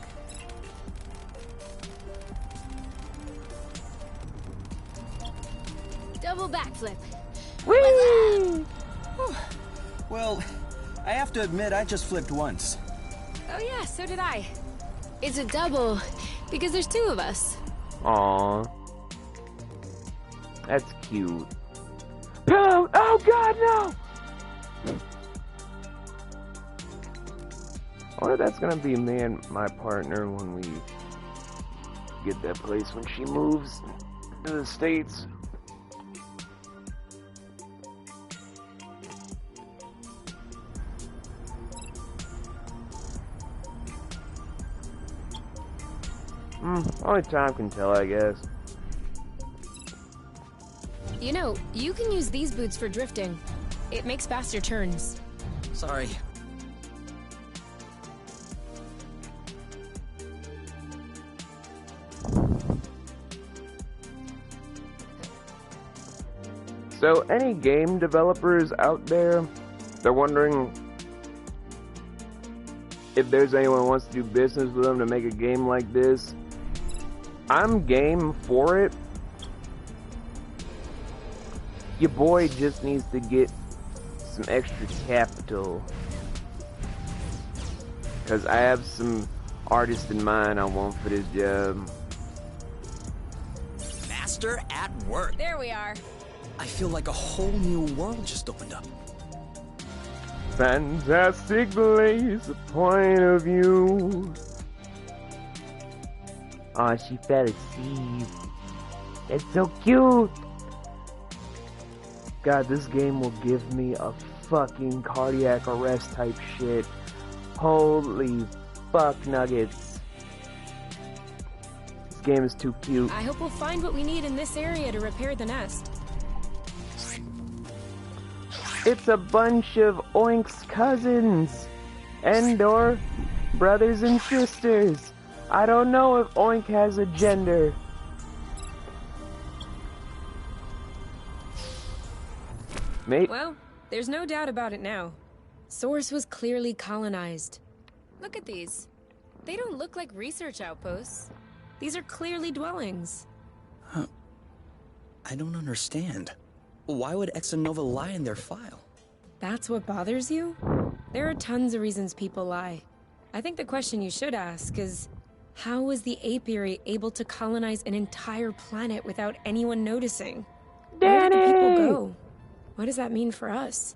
Double backflip. Whee! Well, I have to admit I just flipped once. Oh yeah, so did I. It's a double because there's two of us. Aww. That's cute. Oh, oh god, no! I wonder if that's gonna be me and my partner when we get that place when she moves to the States. Only time can tell, I guess. You know, you can use these boots for drifting. It makes faster turns. Sorry. So, any game developers out there, they're wondering if there's anyone who wants to do business with them to make a game like this. I'm game for it. Your boy just needs to get some extra capital. Because I have some artists in mind I want for this job. Master at work. There we are. I feel like a whole new world just opened up. Fantastic blaze, a point of view. Aw, she fell asleep. It's so cute. God, this game will give me a fucking cardiac arrest type shit. Holy fuck nuggets. This game is too cute. I hope we'll find what we need in this area to repair the nest. It's a bunch of Oink's cousins. And/or brothers and sisters. I don't know if Oink has a gender. Mate. Well, there's no doubt about it now. Source was clearly colonized. Look at these. They don't look like research outposts. These are clearly dwellings. Huh. I don't understand. Why would Exonova lie in their file? That's what bothers you? There are tons of reasons people lie. I think the question you should ask is, how was the apiary able to colonize an entire planet without anyone noticing? Where did the people go? What does that mean for us?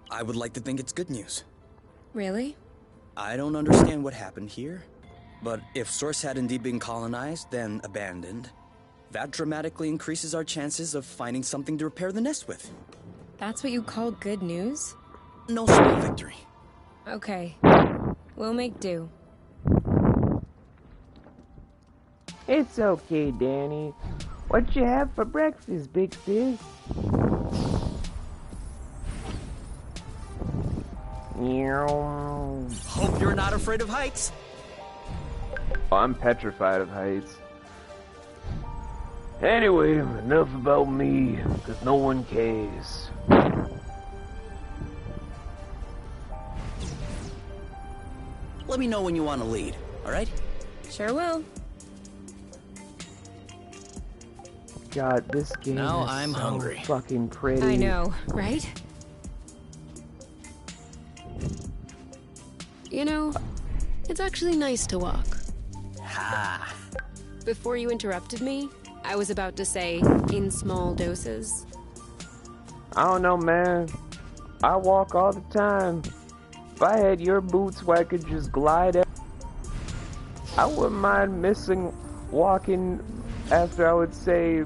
I would like to think it's good news. Really? I don't understand what happened here, but if Source had indeed been colonized, then abandoned, that dramatically increases our chances of finding something to repair the nest with. That's what you call good news? No small victory. Okay. We'll make do. It's okay, Danny. What you have for breakfast, big sis? Hope you're not afraid of heights. Oh, I'm petrified of heights. Anyway, enough about me, because no one cares. Let me know when you want to lead, alright? Sure will. God, this game Now is I'm so hungry. fucking pretty. I know, right? You know, it's actually nice to walk. Ha! Before you interrupted me, I was about to say, in small doses. I don't know, man. I walk all the time. If I had your boots where I could just glide out, I wouldn't mind missing walking after, I would say,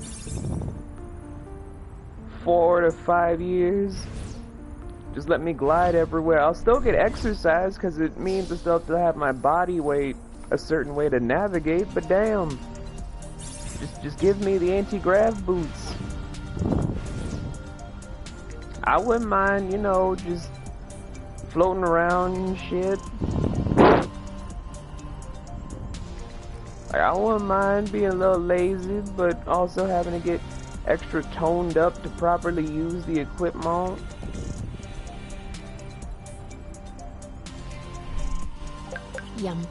4 to 5 years. Just let me glide everywhere. I'll still get exercise because it means I still have to have my body weight a certain way to navigate, but damn. Just give me the anti-grav boots. I wouldn't mind, you know, just floating around and shit. Like, I wouldn't mind being a little lazy, but also having to get extra toned up to properly use the equipment. Yum.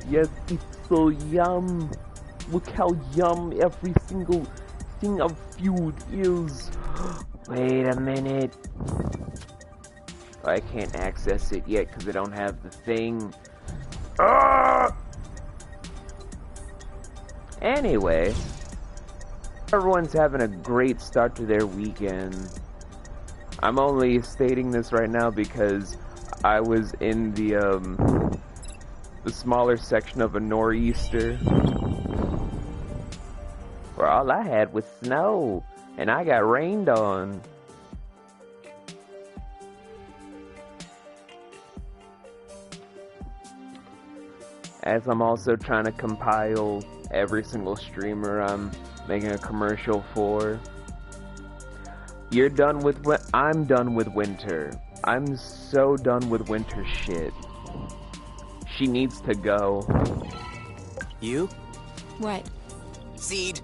Yes, it's so yum. Look how yum every single thing of food is. Wait a minute. I can't access it yet because I don't have the thing. Anyway, everyone's having a great start to their weekend. I'm only stating this right now because I was in the smaller section of a nor'easter where all I had was snow and I got rained on. As I'm also trying to compile every single streamer I'm making a commercial for. You're done with I'm done with winter. I'm so done with winter shit. She needs to go. You? What? Seed.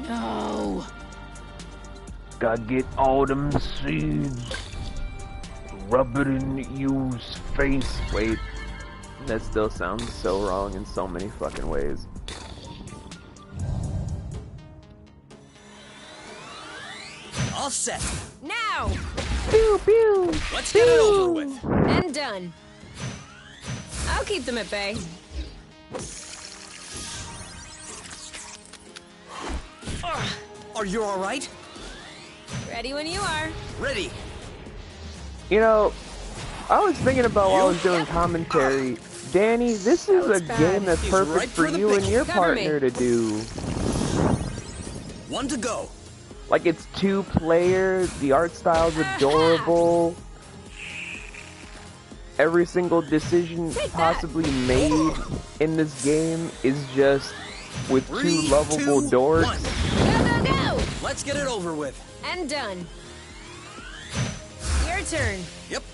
No. Gotta get all them seeds. Rub it in you's face. Wait. That still sounds so wrong in so many fucking ways. All set. Now! Pew pew! Let's get it over with. And done. I'll keep them at bay. Are you all right? Ready when you are. Ready. You know, I was thinking about while I was doing commentary. Danny, this is a game that's He's perfect right for for the you and pick. your Cover me. partner to do. One to go. Like, it's 2-player, the art style's adorable. Every single decision possibly made in this game is just with 2 3, lovable 2, dorks. 1. Go, go, go! Let's get it over with. And done. Your turn. Yep.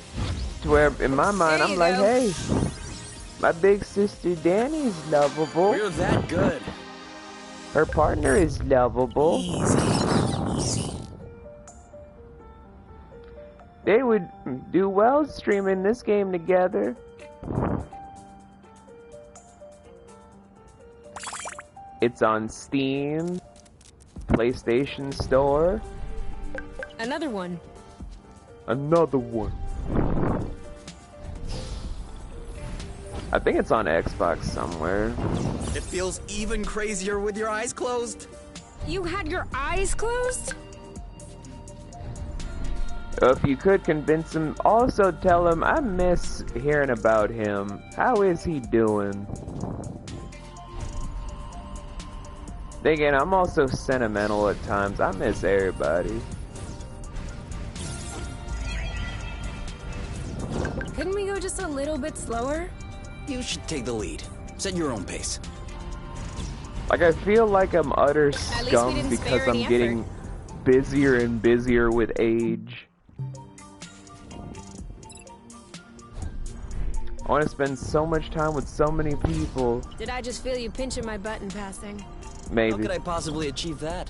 To where, in my mind, There I'm you like, go. hey, my big sister Danny's lovable. We're that good. Her partner is lovable. Easy. They would do well streaming this game together. It's on Steam, PlayStation Store. Another one. Another one. I think it's on Xbox somewhere. It feels even crazier with your eyes closed. You had your eyes closed? If you could convince him, also tell him I miss hearing about him. How is he doing? Then again, I'm also sentimental at times. I miss everybody. Couldn't we go just a little bit slower? You should take the lead. Set your own pace. Like, I feel like I'm utter least we scum didn't because spare I'm any getting busier and busier with age. I want to spend so much time with so many people. Did I just feel you pinching my butt in passing? How Maybe. could I possibly achieve that?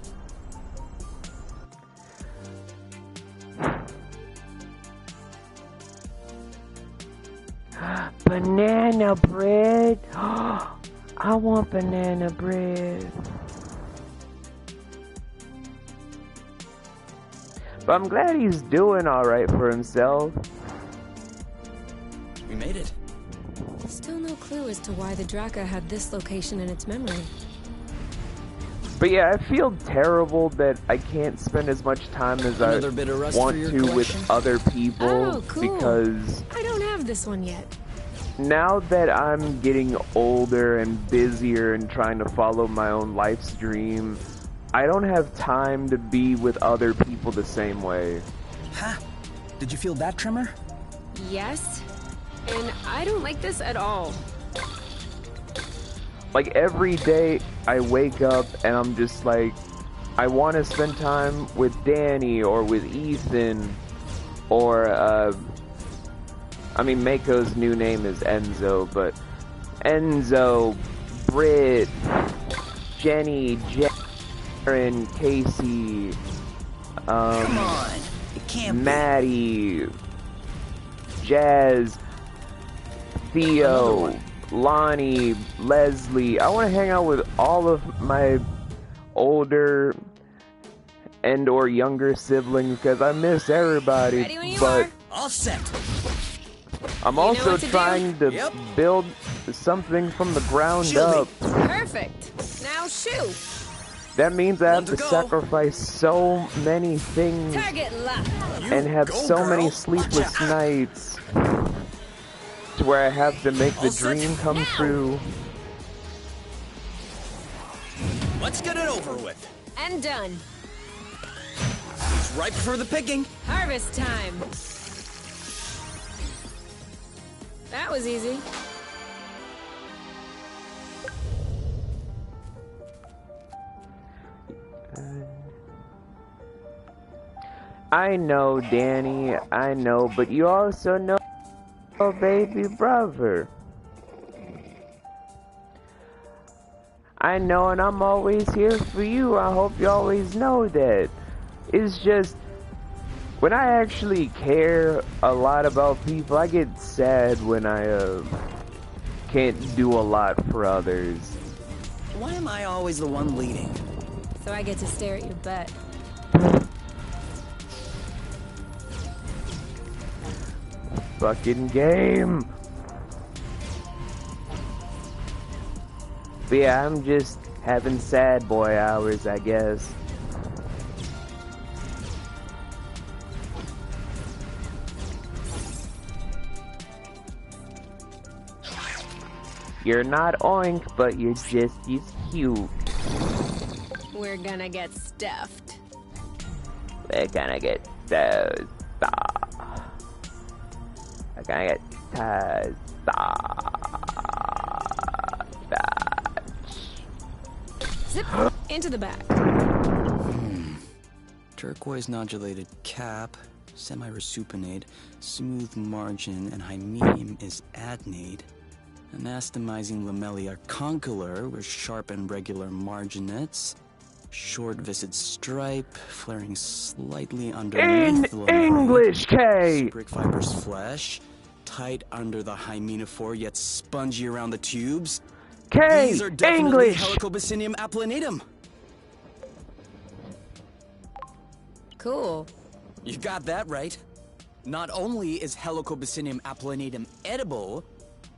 Banana bread. I want banana bread. But I'm glad he's doing alright for himself. We made it. Still no clue as to why the Draka had this location in its memory. But yeah, I feel terrible that I can't spend as much time as Another bit of I rust want for your to collection? with other people. Oh, cool. Because I don't have this one yet. now that I'm getting older and busier and trying to follow my own life's dream, I don't have time to be with other people the same way. Huh? Did you feel that tremor? Yes. And I don't like this at all. Like every day I wake up and I'm just like, I want to spend time with Danny or with Ethan or, I mean, Mako's new name is Enzo, but Enzo, Britt, Jenny, Jaren, Casey, Come on, it can't Maddie, Jazz, Theo, Lonnie, Leslie. I want to hang out with all of my older and or younger siblings because I miss everybody. Ready when you but are. All set. I'm You know also what to do? trying to Yep. build something from the ground Shield me. up. Perfect. Now shoo. That means I have One to to go. sacrifice so many things Target locked. and have go, so many girl. sleepless Watch out. nights to where I have to make the All set. dream come Now. true. Let's get it over with. And done. It's ripe for the picking. Harvest time. That was easy. I know, Danny, I know, but you also know your baby brother. I know, and I'm always here for you. I hope you always know that. It's just, when I actually care a lot about people, I get sad when I can't do a lot for others. Why am I always the one leading? So I get to stare at your butt. Fucking game. But yeah, I'm just having sad boy hours, I guess. You're not oink, but you're just as cute. We're gonna get stuffed. We're gonna get so stuff. We're gonna get so stuff. Zip into the back. Turquoise nodulated cap, semi-resupinate, smooth margin, and hymenum is adnate. Anastomizing lamellae are condylar with sharp and regular marginettes. Short viscid stripe, flaring slightly underneath the lamellae. English, K! Brick fibrous flesh, tight under the hymenophore yet spongy around the tubes. K! These are definitely English! Helicobacinium applanatum. Cool. You got that right. Not only is Helicobacinium applanatum edible,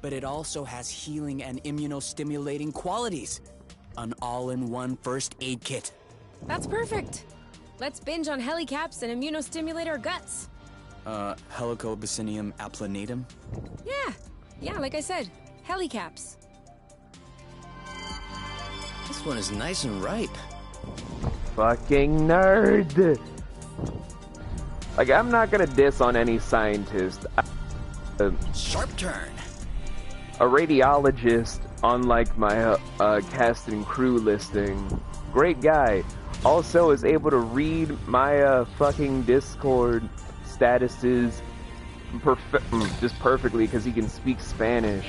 but it also has healing and immunostimulating qualities. An all-in-one first aid kit. That's perfect. Let's binge on helicaps and immunostimulate our guts. Helicobacinium applanatum? Yeah, like I said, helicaps. This one is nice and ripe. Fucking nerd! Like, I'm not gonna diss on any scientist. Sharp turn. A radiologist on like my cast and crew listing, great guy, also is able to read my fucking Discord statuses just perfectly because he can speak Spanish.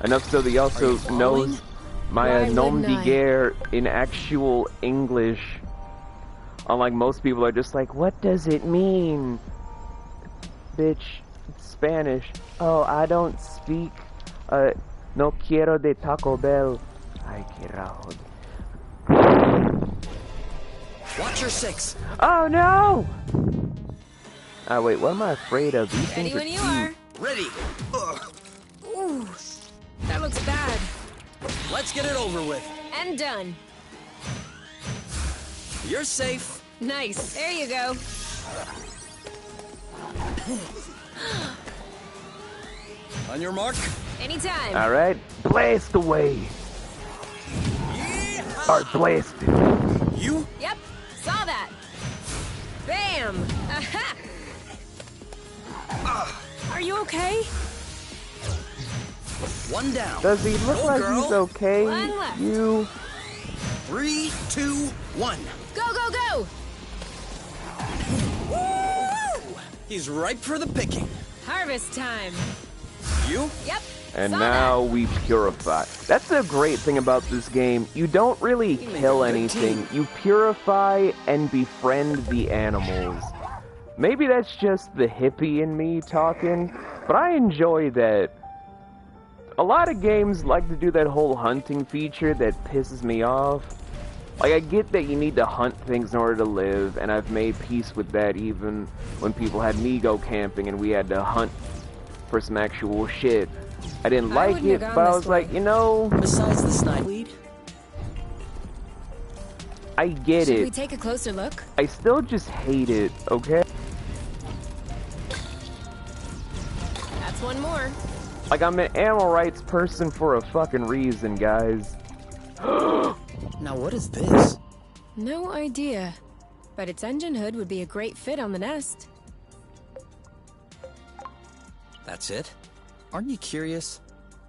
Enough so that he also knows my Why nom de wouldn't I? guerre in actual English. Unlike most people are just like, what does it mean? Bitch, it's Spanish. Oh, I don't speak. No quiero de Taco Bell. Ay, carajo. Watch your six. Oh no! Wait, what am I afraid of? These Ready things when you cute. are. Ready. Ugh. Ooh, that looks bad. Let's get it over with. And done. You're safe. Nice. There you go. On your mark. Anytime. Alright, blast away! Yeehaw! Start blasting. You? Yep, saw that. Bam! Aha! Are you okay? One down. Does he look Go, like girl. he's okay? One left. You... 3, 2, 1. Go, go, go! Woo! He's ripe for the picking. Harvest time. You? Yep. And saw now that. we purify. That's the great thing about this game. You don't really You make kill a good anything. team. You purify and befriend the animals. Maybe that's just the hippie in me talking, but I enjoy that. A lot of games like to do that whole hunting feature that pisses me off. Like, I get that you need to hunt things in order to live, and I've made peace with that even when people had me go camping and we had to hunt for some actual shit. I didn't I like wouldn't have it, gone but I this was like, way. you know, Besides the snipe lead, I get Should we it. take a closer look? I still just hate it, okay? That's one more. Like, I'm an animal rights person for a fucking reason, guys. now what is this? No idea. But its engine hood would be a great fit on the nest. That's it? Aren't you curious?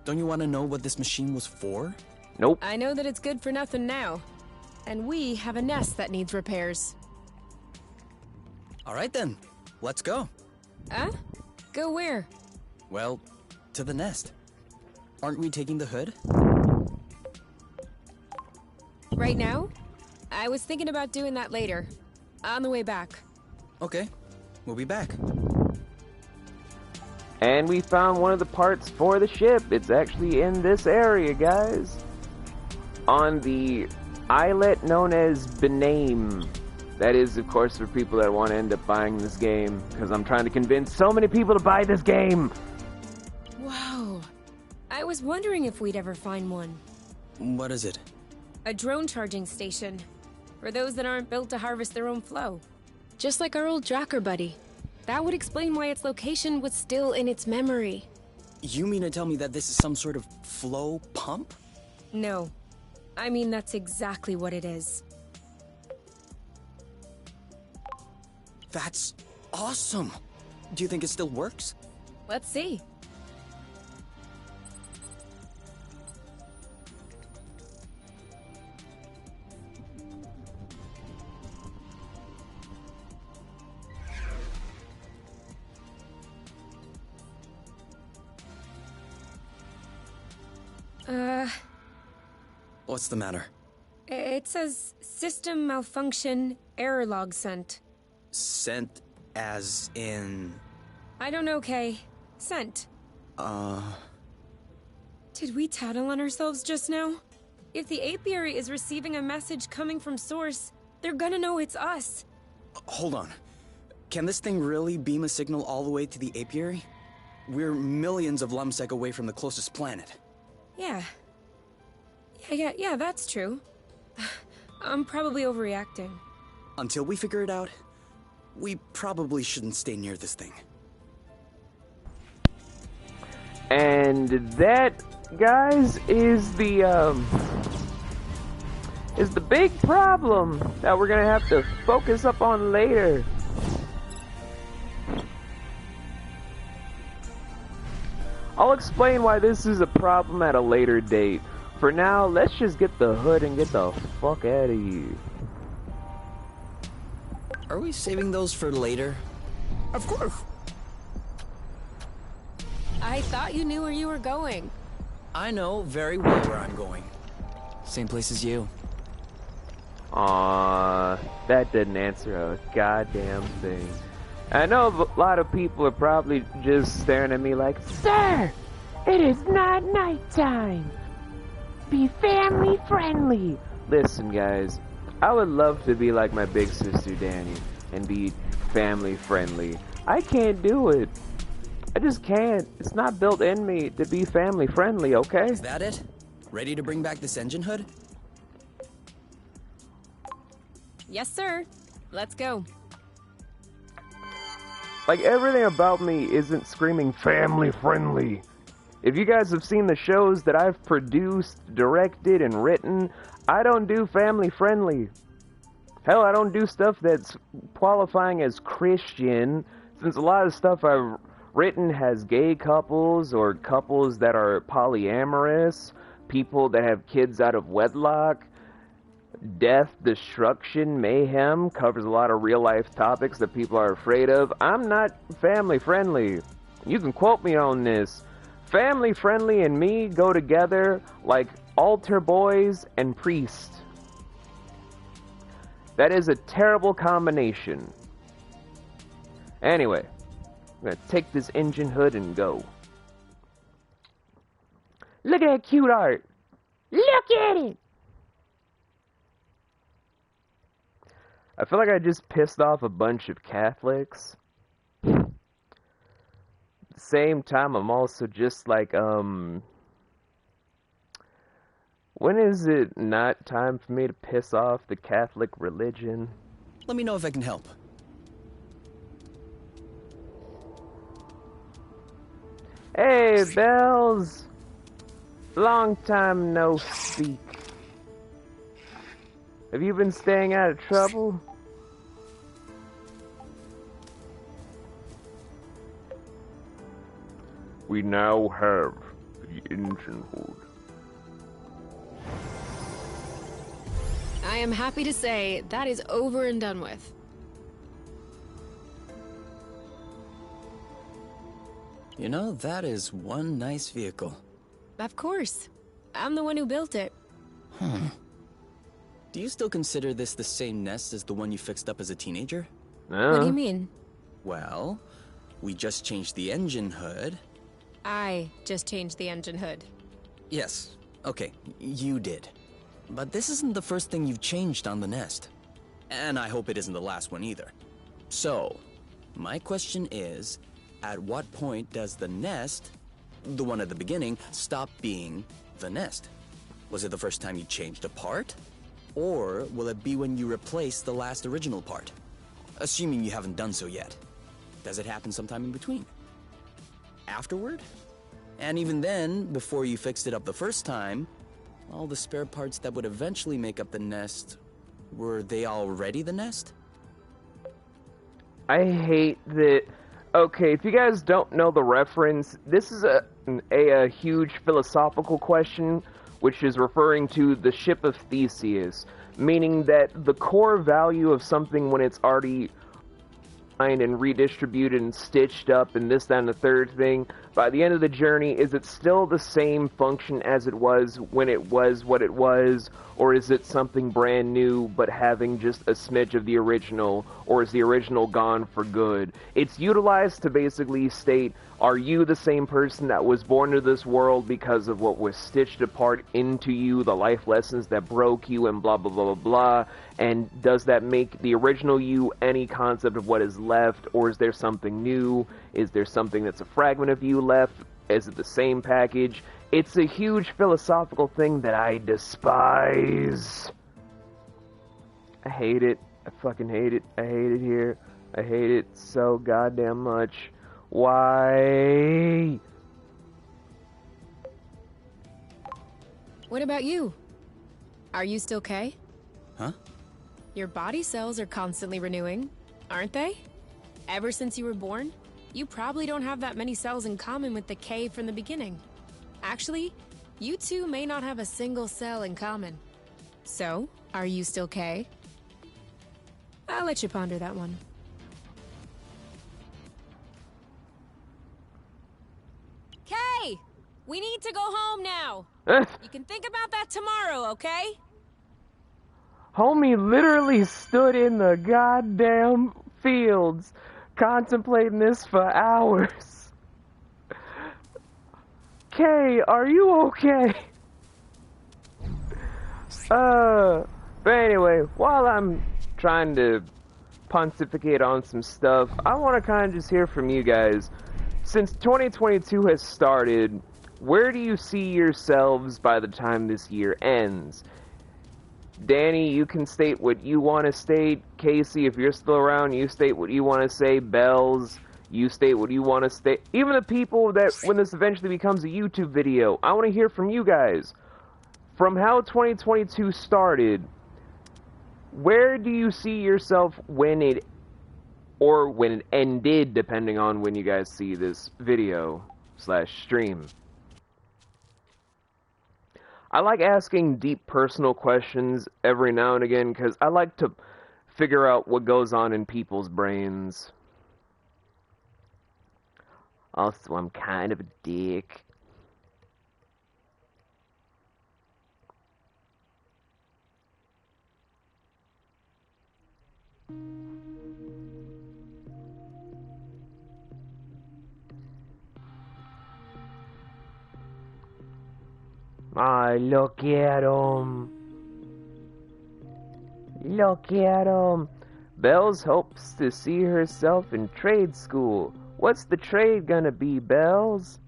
Don't you want to know what this machine was for? Nope. I know that it's good for nothing now. And we have a nest that needs repairs. All right then, let's go. Huh? Go where? Well, to the nest. Aren't we taking the hood? Right now? I was thinking about doing that later. On the way back. Okay, we'll be back. And we found one of the parts for the ship. It's actually in this area, guys. On the islet known as Benaim. That is, of course, for people that want to end up buying this game. Because I'm trying to convince so many people to buy this game. Wow. I was wondering if we'd ever find one. What is it? A drone charging station. For those that aren't built to harvest their own flow. Just like our old Dracker buddy. That would explain why its location was still in its memory. You mean to tell me that this is some sort of flow pump? No. I mean, that's exactly what it is. That's awesome! Do you think it still works? Let's see. What's the matter? It says system malfunction, error log sent. Sent as in... I don't know, Kay. Sent. Did we tattle on ourselves just now? If the apiary is receiving a message coming from Source, they're gonna know it's us. Hold on. Can this thing really beam a signal all the way to the apiary? We're millions of lumsec away from the closest planet. Yeah. Yeah, that's true. I'm probably overreacting. Until we figure it out, we probably shouldn't stay near this thing. And that, guys, is the big problem that we're gonna have to focus up on later. I'll explain why this is a problem at a later date. For now, let's just get the hood and get the fuck out of here. Are we saving those for later? Of course. I thought you knew where you were going. I know very well where I'm going. Same place as you. Aww, that didn't answer a goddamn thing. I know a lot of people are probably just staring at me like, "Sir, it is not nighttime. Be family friendly." Listen, guys, I would love to be like my big sister Danny and be family friendly. I can't do it. I just can't. It's not built in me to be family friendly, okay? Is that it? Ready to bring back this engine hood? Yes, sir. Let's go. Like, everything about me isn't screaming family friendly. If you guys have seen the shows that I've produced, directed, and written, I don't do family-friendly. Hell, I don't do stuff that's qualifying as Christian, since a lot of stuff I've written has gay couples or couples that are polyamorous, people that have kids out of wedlock. Death, destruction, mayhem covers a lot of real-life topics that people are afraid of. I'm not family-friendly. You can quote me on this. Family-friendly and me go together like altar boys and priest. That is a terrible combination. Anyway, I'm gonna take this engine hood and go. Look at that cute art. Look at it! I feel like I just pissed off a bunch of Catholics. At the same time, I'm also just like, when is it not time for me to piss off the Catholic religion? Let me know if I can help. Hey, Bells! Long time no speak. Have you been staying out of trouble? We now have the engine hood. I am happy to say that is over and done with. You know, that is one nice vehicle. Of course. I'm the one who built it. Do you still consider this the same nest as the one you fixed up as a teenager? What do you mean? Well, we just changed the engine hood. I just changed the engine hood. Yes, okay, you did. But this isn't the first thing you've changed on the nest. And I hope it isn't the last one either. So, my question is, at what point does the nest, the one at the beginning, stop being the nest? Was it the first time you changed a part? Or will it be when you replace the last original part? Assuming you haven't done so yet. Does it happen sometime in between? Afterward? And even then, before you fixed it up the first time, all the spare parts that would eventually make up the nest, were they already the nest? I hate that. Okay, if you guys don't know the reference, this is a huge philosophical question, which is referring to the ship of Theseus, meaning that the core value of something when it's already and redistributed and stitched up and this, that, and the third thing, by the end of the journey, is it still the same function as it was when it was what it was, or is it something brand new but having just a smidge of the original, or is the original gone for good? It's utilized to basically state, are you the same person that was born into this world because of what was stitched apart into you, the life lessons that broke you, and blah, blah, blah, blah, blah, and does that make the original you any concept of what is left, or is there something new? Is there something that's a fragment of you left? Is it the same package? It's a huge philosophical thing that I despise. I hate it. I fucking hate it. I hate it here. I hate it so goddamn much. Why? What about you? Are you still K? Huh? Your body cells are constantly renewing, aren't they? Ever since you were born, you probably don't have that many cells in common with the K from the beginning. Actually, you two may not have a single cell in common. So, are you still K? I'll let you ponder that one. K! We need to go home now! You can think about that tomorrow, okay? Homie literally stood in the goddamn fields contemplating this for hours. Kay, are you okay? But anyway, while I'm trying to pontificate on some stuff, I want to kind of just hear from you guys. Since 2022 has started, where do you see yourselves by the time this year ends? Danny, you can state what you want to state. Casey, if you're still around, you state what you want to say. Bells, You state what you want to state. Even the people that, when this eventually becomes a YouTube video, I want to hear from you guys. From how 2022 started, where do you see yourself when it ended, depending on when you guys see this video / stream? I like asking deep personal questions every now and again because I like to figure out what goes on in people's brains. Also, I'm kind of a dick. Look at him. Look at him. Bells hopes to see herself in trade school. What's the trade gonna be, Bells?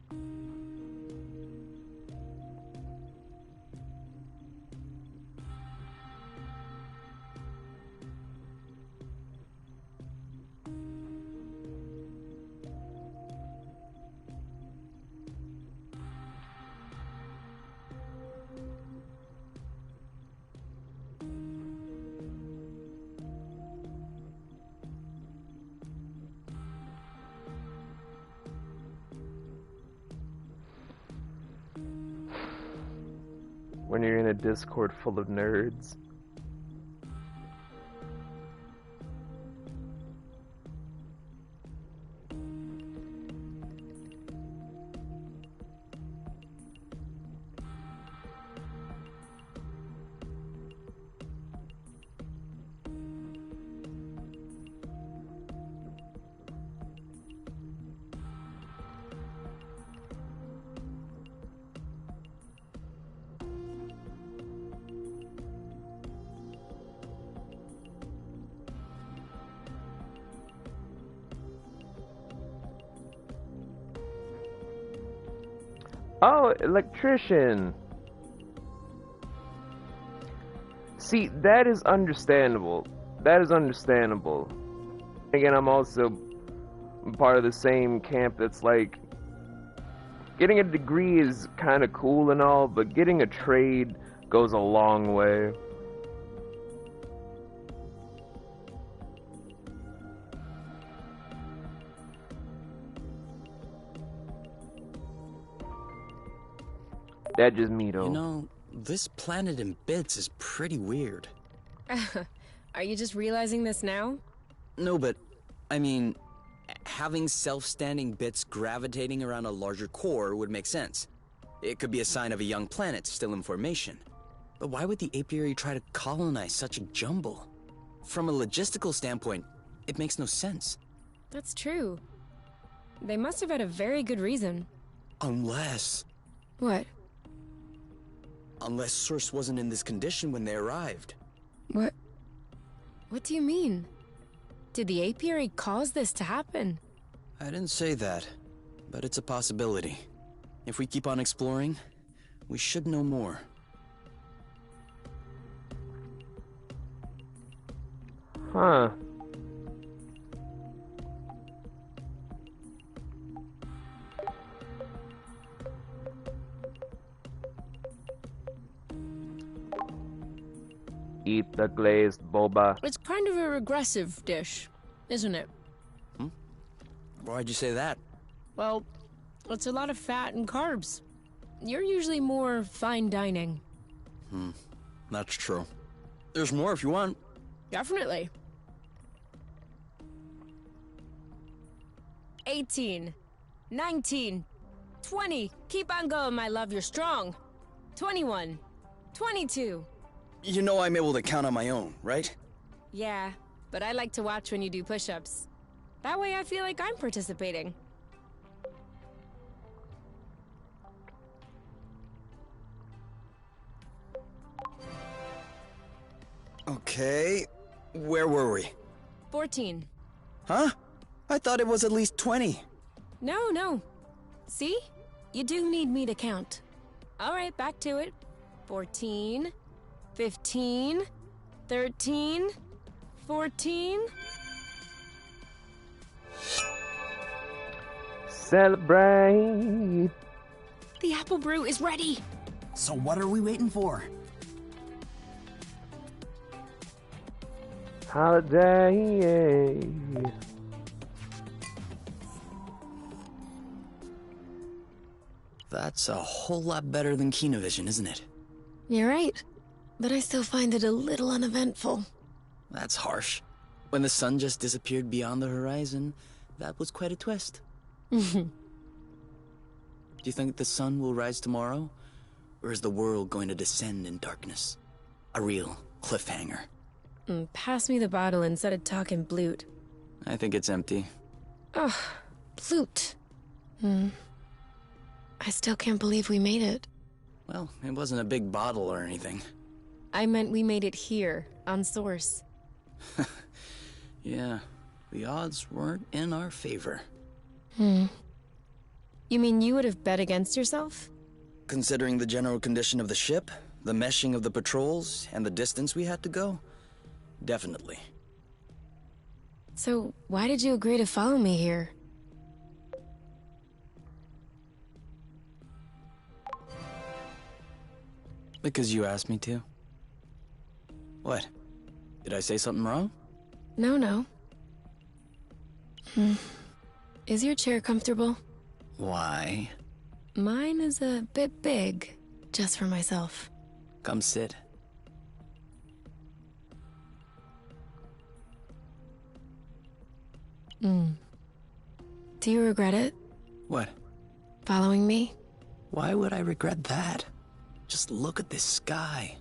When you're in a Discord full of nerds. Oh, electrician. See, that is understandable. That is understandable. Again, I'm also part of the same camp that's like, getting a degree is kind of cool and all, but getting a trade goes a long way. That just me, though. You know, this planet in bits is pretty weird. Are you just realizing this now? No, but, I mean, having self-standing bits gravitating around a larger core would make sense. It could be a sign of a young planet still in formation. But why would the apiary try to colonize such a jumble? From a logistical standpoint, it makes no sense. That's true. They must have had a very good reason. Unless... What? Unless Source wasn't in this condition when they arrived. What? What do you mean? Did the apiary cause this to happen? I didn't say that, but it's a possibility. If we keep on exploring, we should know more. Huh. Eat the glazed boba. It's kind of a regressive dish, isn't it? Why'd you say that? Well, it's a lot of fat and carbs. You're usually more fine dining. That's true. There's more if you want. Definitely. 18, 19, 20. Keep on going, my love, you're strong. 21, 22. You know I'm able to count on my own, right? Yeah, but I like to watch when you do push-ups. That way I feel like I'm participating. Okay, where were we? 14. Huh? I thought it was at least 20. No. See? You do need me to count. All right, back to it. 14, 15, 13, 14... celebrate. The apple brew is ready. So what are we waiting for? Holiday. That's a whole lot better than Kinovision, isn't it? You're right. But I still find it a little uneventful. That's harsh. When the sun just disappeared beyond the horizon, that was quite a twist. Do you think the sun will rise tomorrow? Or is the world going to descend in darkness? A real cliffhanger. Pass me the bottle instead of talking blute. I think it's empty. Ugh, blute. I still can't believe we made it. Well, it wasn't a big bottle or anything. I meant we made it here, on Source. Yeah, the odds weren't in our favor. You mean you would have bet against yourself? Considering the general condition of the ship, the meshing of the patrols, and the distance we had to go, definitely. So, why did you agree to follow me here? Because you asked me to. What? Did I say something wrong? No. Is your chair comfortable? Why? Mine is a bit big, just for myself. Come sit. Do you regret it? What? Following me? Why would I regret that? Just look at this sky.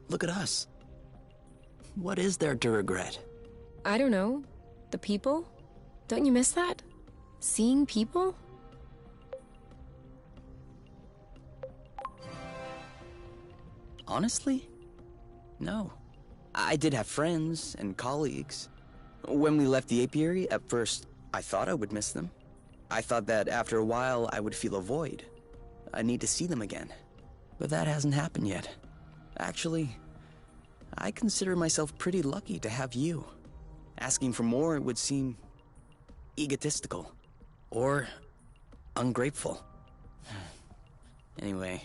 Look at us. What is there to regret? I don't know. The people? Don't you miss that? Seeing people? Honestly? No. I did have friends and colleagues. When we left the apiary, at first, I thought I would miss them. I thought that after a while, I would feel a void. I need to see them again. But that hasn't happened yet. Actually, I consider myself pretty lucky to have you. Asking for more would seem egotistical. Or ungrateful. Anyway,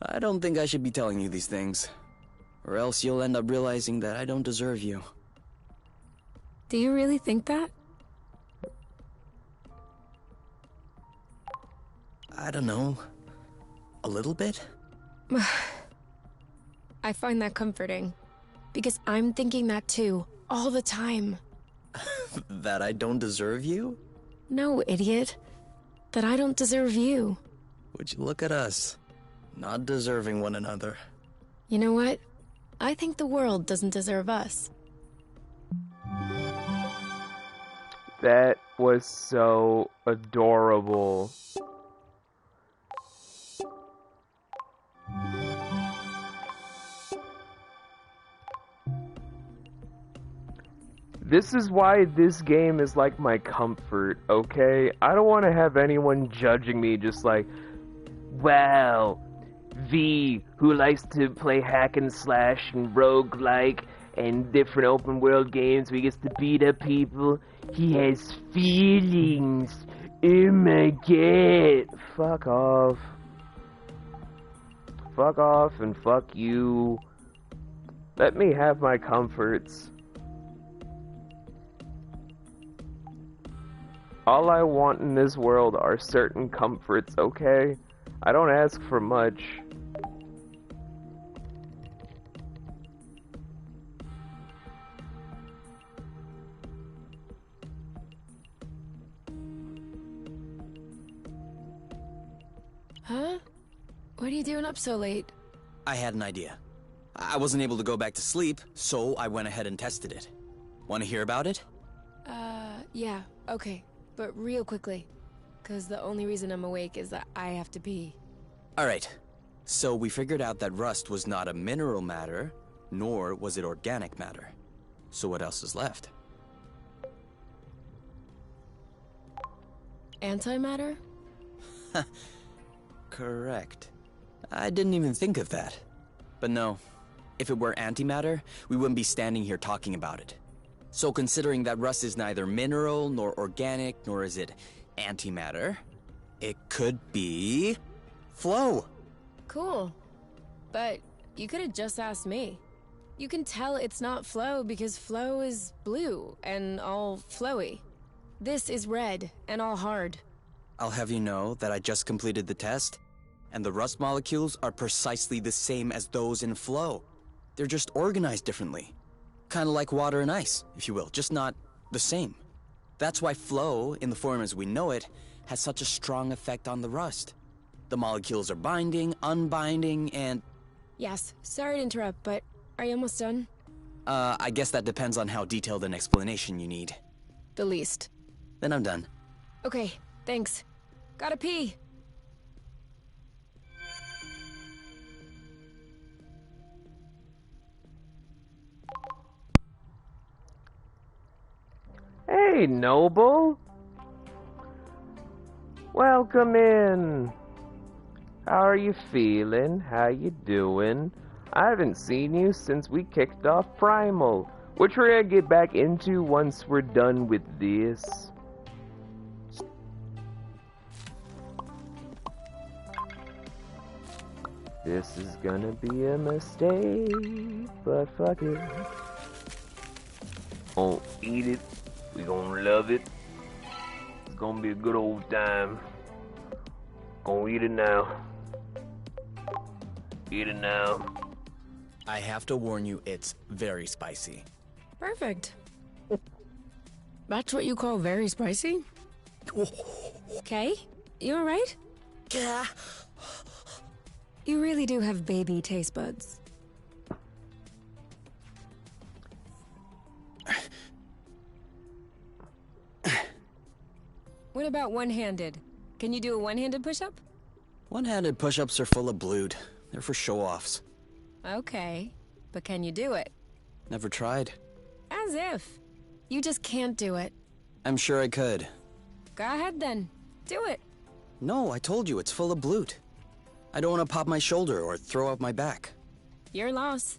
I don't think I should be telling you these things. Or else you'll end up realizing that I don't deserve you. Do you really think that? I don't know. A little bit? I find that comforting. Because I'm thinking that too, all the time. That I don't deserve you? No, idiot. That I don't deserve you. Would you look at us? Not deserving one another. You know what? I think the world doesn't deserve us. That was so adorable. This is why this game is like my comfort, okay? I don't want to have anyone judging me just like, wow, V, who likes to play hack and slash and roguelike and different open world games where he gets to beat up people, he has feelings. Oh my god. Fuck off. Fuck off and fuck you. Let me have my comforts. All I want in this world are certain comforts, okay? I don't ask for much. Huh? What are you doing up so late? I had an idea. I wasn't able to go back to sleep, so I went ahead and tested it. Want to hear about it? Yeah, okay. But real quickly. 'Cause the only reason I'm awake is that I have to pee. Alright. So we figured out that rust was not a mineral matter, nor was it organic matter. So what else is left? Antimatter? Correct. I didn't even think of that. But no, if it were antimatter, we wouldn't be standing here talking about it. So considering that rust is neither mineral nor organic, nor is it antimatter. It could be flow. Cool. But you could have just asked me. You can tell it's not flow because flow is blue and all flowy. This is red and all hard. I'll have you know that I just completed the test, and the rust molecules are precisely the same as those in flow. They're just organized differently. Kind of like water and ice, if you will, just not the same. That's why flow, in the form as we know it, has such a strong effect on the rust. The molecules are binding, unbinding, and... Yes, sorry to interrupt, but are you almost done? I guess that depends on how detailed an explanation you need. The least. Then I'm done. Okay, thanks. Gotta pee. Hey, Noble. Welcome in. How are you feeling? How you doing? I haven't seen you since we kicked off Primal, which we're gonna get back into once we're done with this. This is gonna be a mistake, but fuck it. Gonna eat it. We gonna love it. It's gonna be a good old time. Gonna eat it now. Eat it now. I have to warn you, it's very spicy. Perfect. That's what you call very spicy? Okay, you alright? Yeah. You really do have baby taste buds. What about one-handed? Can you do a one-handed push-up? One-handed push-ups are full of blood. They're for show-offs. Okay, but can you do it? Never tried. As if. You just can't do it. I'm sure I could. Go ahead then. Do it. No, I told you, it's full of blood. I don't want to pop my shoulder or throw up my back. Your loss.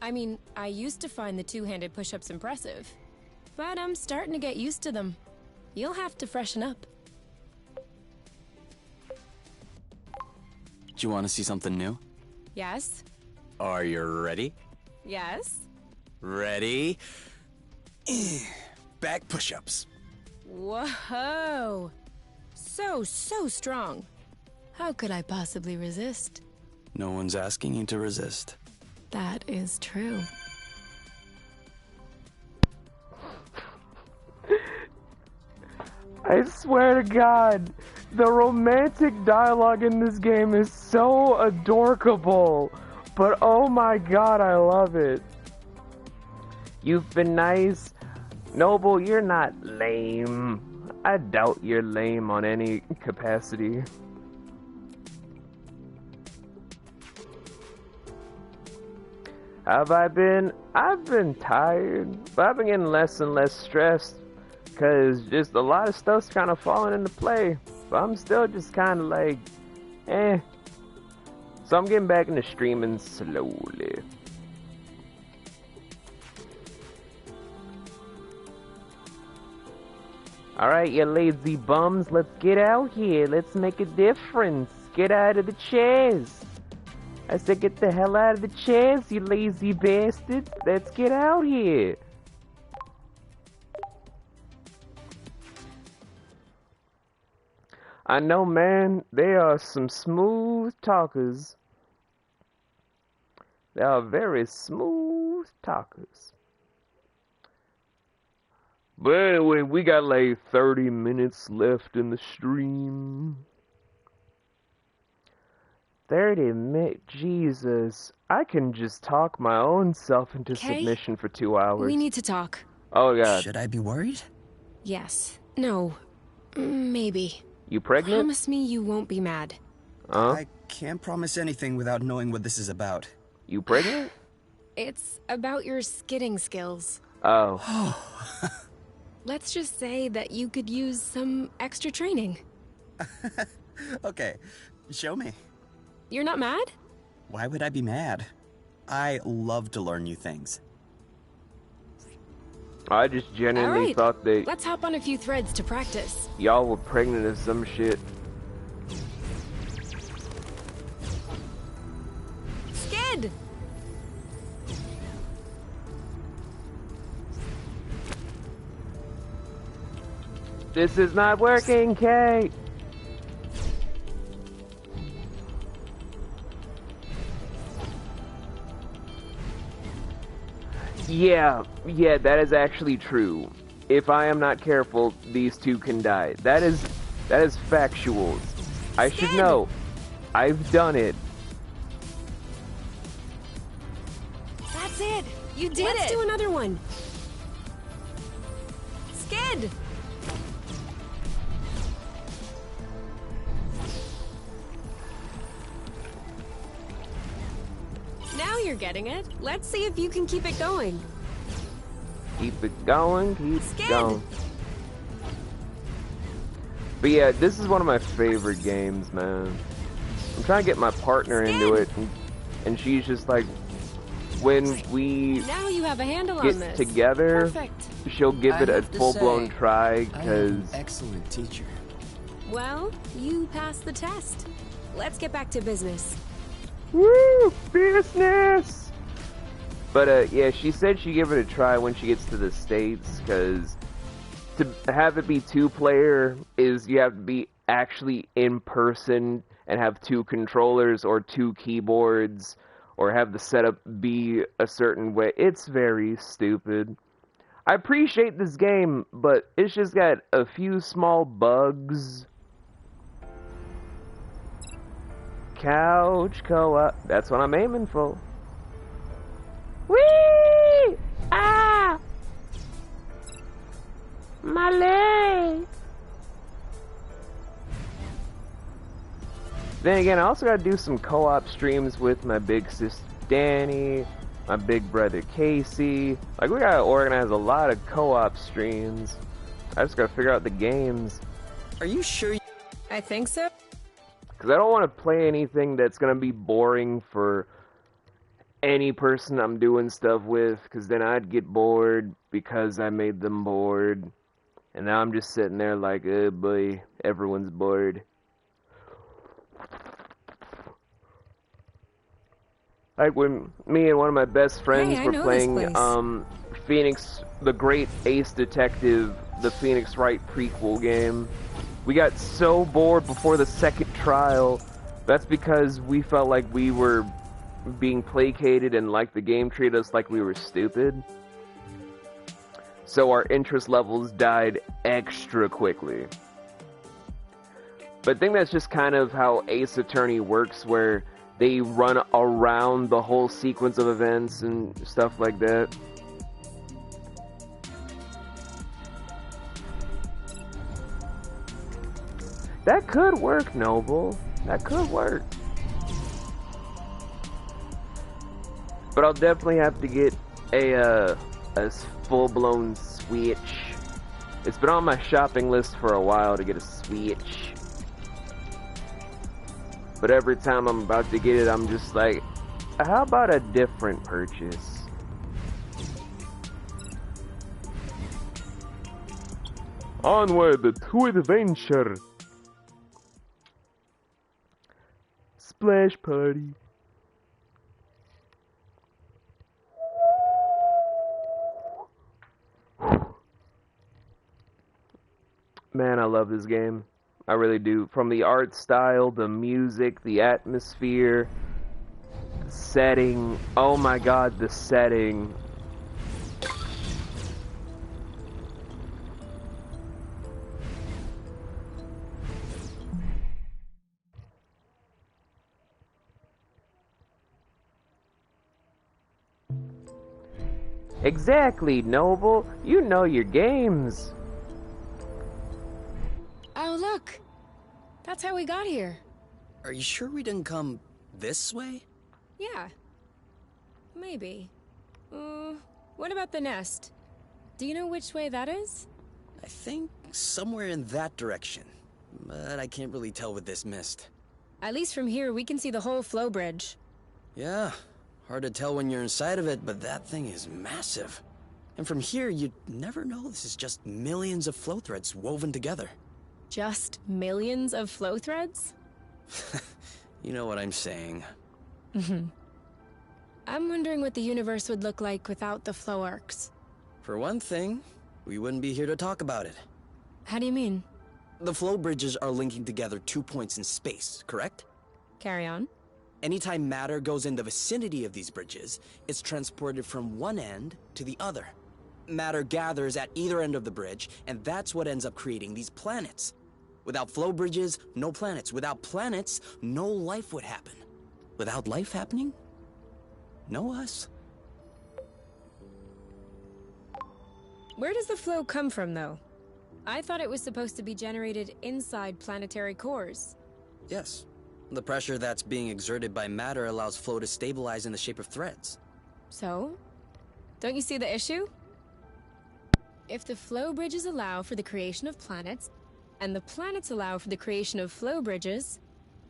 I mean, I used to find the two-handed push-ups impressive, but I'm starting to get used to them. You'll have to freshen up. Do you want to see something new? Yes? Are you ready? Yes? Ready? Back push-ups. Whoa! So strong. How could I possibly resist? No one's asking you to resist. That is true. I swear to God, the romantic dialogue in this game is so adorable. But oh my God, I love it. You've been nice. Noble, you're not lame. I doubt you're lame on any capacity. Have I been? I've been tired, but I've been getting less and less stressed because just a lot of stuff's kind of falling into play. But I'm still just kind of like, eh. So I'm getting back into streaming slowly. Alright, you lazy bums, let's get out here. Let's make a difference. Get out of the chairs. I said get the hell out of the chairs, you lazy bastard. Let's get out here. I know, man, they are some smooth talkers. They are very smooth talkers. But anyway, we got like 30 minutes left in the stream. 30 minutes? Jesus. I can just talk my own self into submission for 2 hours. We need to talk. Oh, God. Should I be worried? Yes. No. Maybe. You pregnant? Promise me you won't be mad. Huh? I can't promise anything without knowing what this is about. You pregnant? It's about your skidding skills. Oh. Let's just say that you could use some extra training. Okay, show me. You're not mad? Why would I be mad? I love to learn new things. I just All genuinely right, thought that let's hop on a few threads to practice. y'all were pregnant or some shit. Skid! This is not working, Kate! Yeah, that is actually true. If I am not careful, these two can die. That is factual. I should know. I've done it. That's it! You did it! Let's do another one. Skid! Now you're getting it. Let's see if you can keep it going. Keep it going, keep Skid. it going. But yeah, this is one of my favorite games, man. I'm trying to get my partner into it, and she's just like, when we now you have a handle get on this. together, Perfect. she'll give it a have to full-blown say, try, I am because... an excellent teacher. Well, you passed the test. Let's get back to business. Woo! Business! But, yeah, she said she'd give it a try when she gets to the States, because to have it be two-player is you have to be actually in person and have two controllers or two keyboards or have the setup be a certain way. It's very stupid. I appreciate this game, but it's just got a few small bugs. Couch co-op. That's what I'm aiming for. Whee! Ah! My leg! Then again, I also gotta do some co-op streams with my big sister Danny, my big brother Casey. Like, we gotta organize a lot of co-op streams. I just gotta figure out the games. Are you sure? I think so. Because I don't want to play anything that's going to be boring for any person I'm doing stuff with, because then I'd get bored because I made them bored. And now I'm just sitting there like, oh boy, everyone's bored. Like when me and one of my best friends were playing Phoenix, the Great Ace Detective, the Phoenix Wright prequel game. We got so bored before the second trial. That's because we felt like we were being placated and like the game treated us like we were stupid. So our interest levels died extra quickly. But I think that's just kind of how Ace Attorney works, where they run around the whole sequence of events and stuff like that. That could work, Noble. That could work. But I'll definitely have to get a full-blown Switch. It's been on my shopping list for a while to get a Switch. But every time I'm about to get it, I'm just like, how about a different purchase? Onward to adventure! Splash party. Man, I love this game. I really do. From the art style, the music, the atmosphere, the setting. Oh my god, the setting. Exactly, Noble. You know your games. Oh, look. That's how we got here. Are you sure we didn't come this way? Yeah. Maybe. What about the nest? Do you know which way that is? I think somewhere in that direction. But I can't really tell with this mist. At least from here, we can see the whole flow bridge. Yeah, hard to tell when you're inside of it, but that thing is massive. And from here, you'd never know this is just millions of flow threads woven together. Just millions of flow threads? You know what I'm saying. I'm wondering what the universe would look like without the flow arcs. For one thing, we wouldn't be here to talk about it. How do you mean? The flow bridges are linking together 2 points in space, correct? Carry on. Anytime matter goes in the vicinity of these bridges, it's transported from one end to the other. Matter gathers at either end of the bridge, and that's what ends up creating these planets. Without flow bridges, no planets. Without planets, no life would happen. Without life happening, no us. Where does the flow come from, though? I thought it was supposed to be generated inside planetary cores. Yes. The pressure that's being exerted by matter allows flow to stabilize in the shape of threads. So? Don't you see the issue? If the flow bridges allow for the creation of planets, and the planets allow for the creation of flow bridges,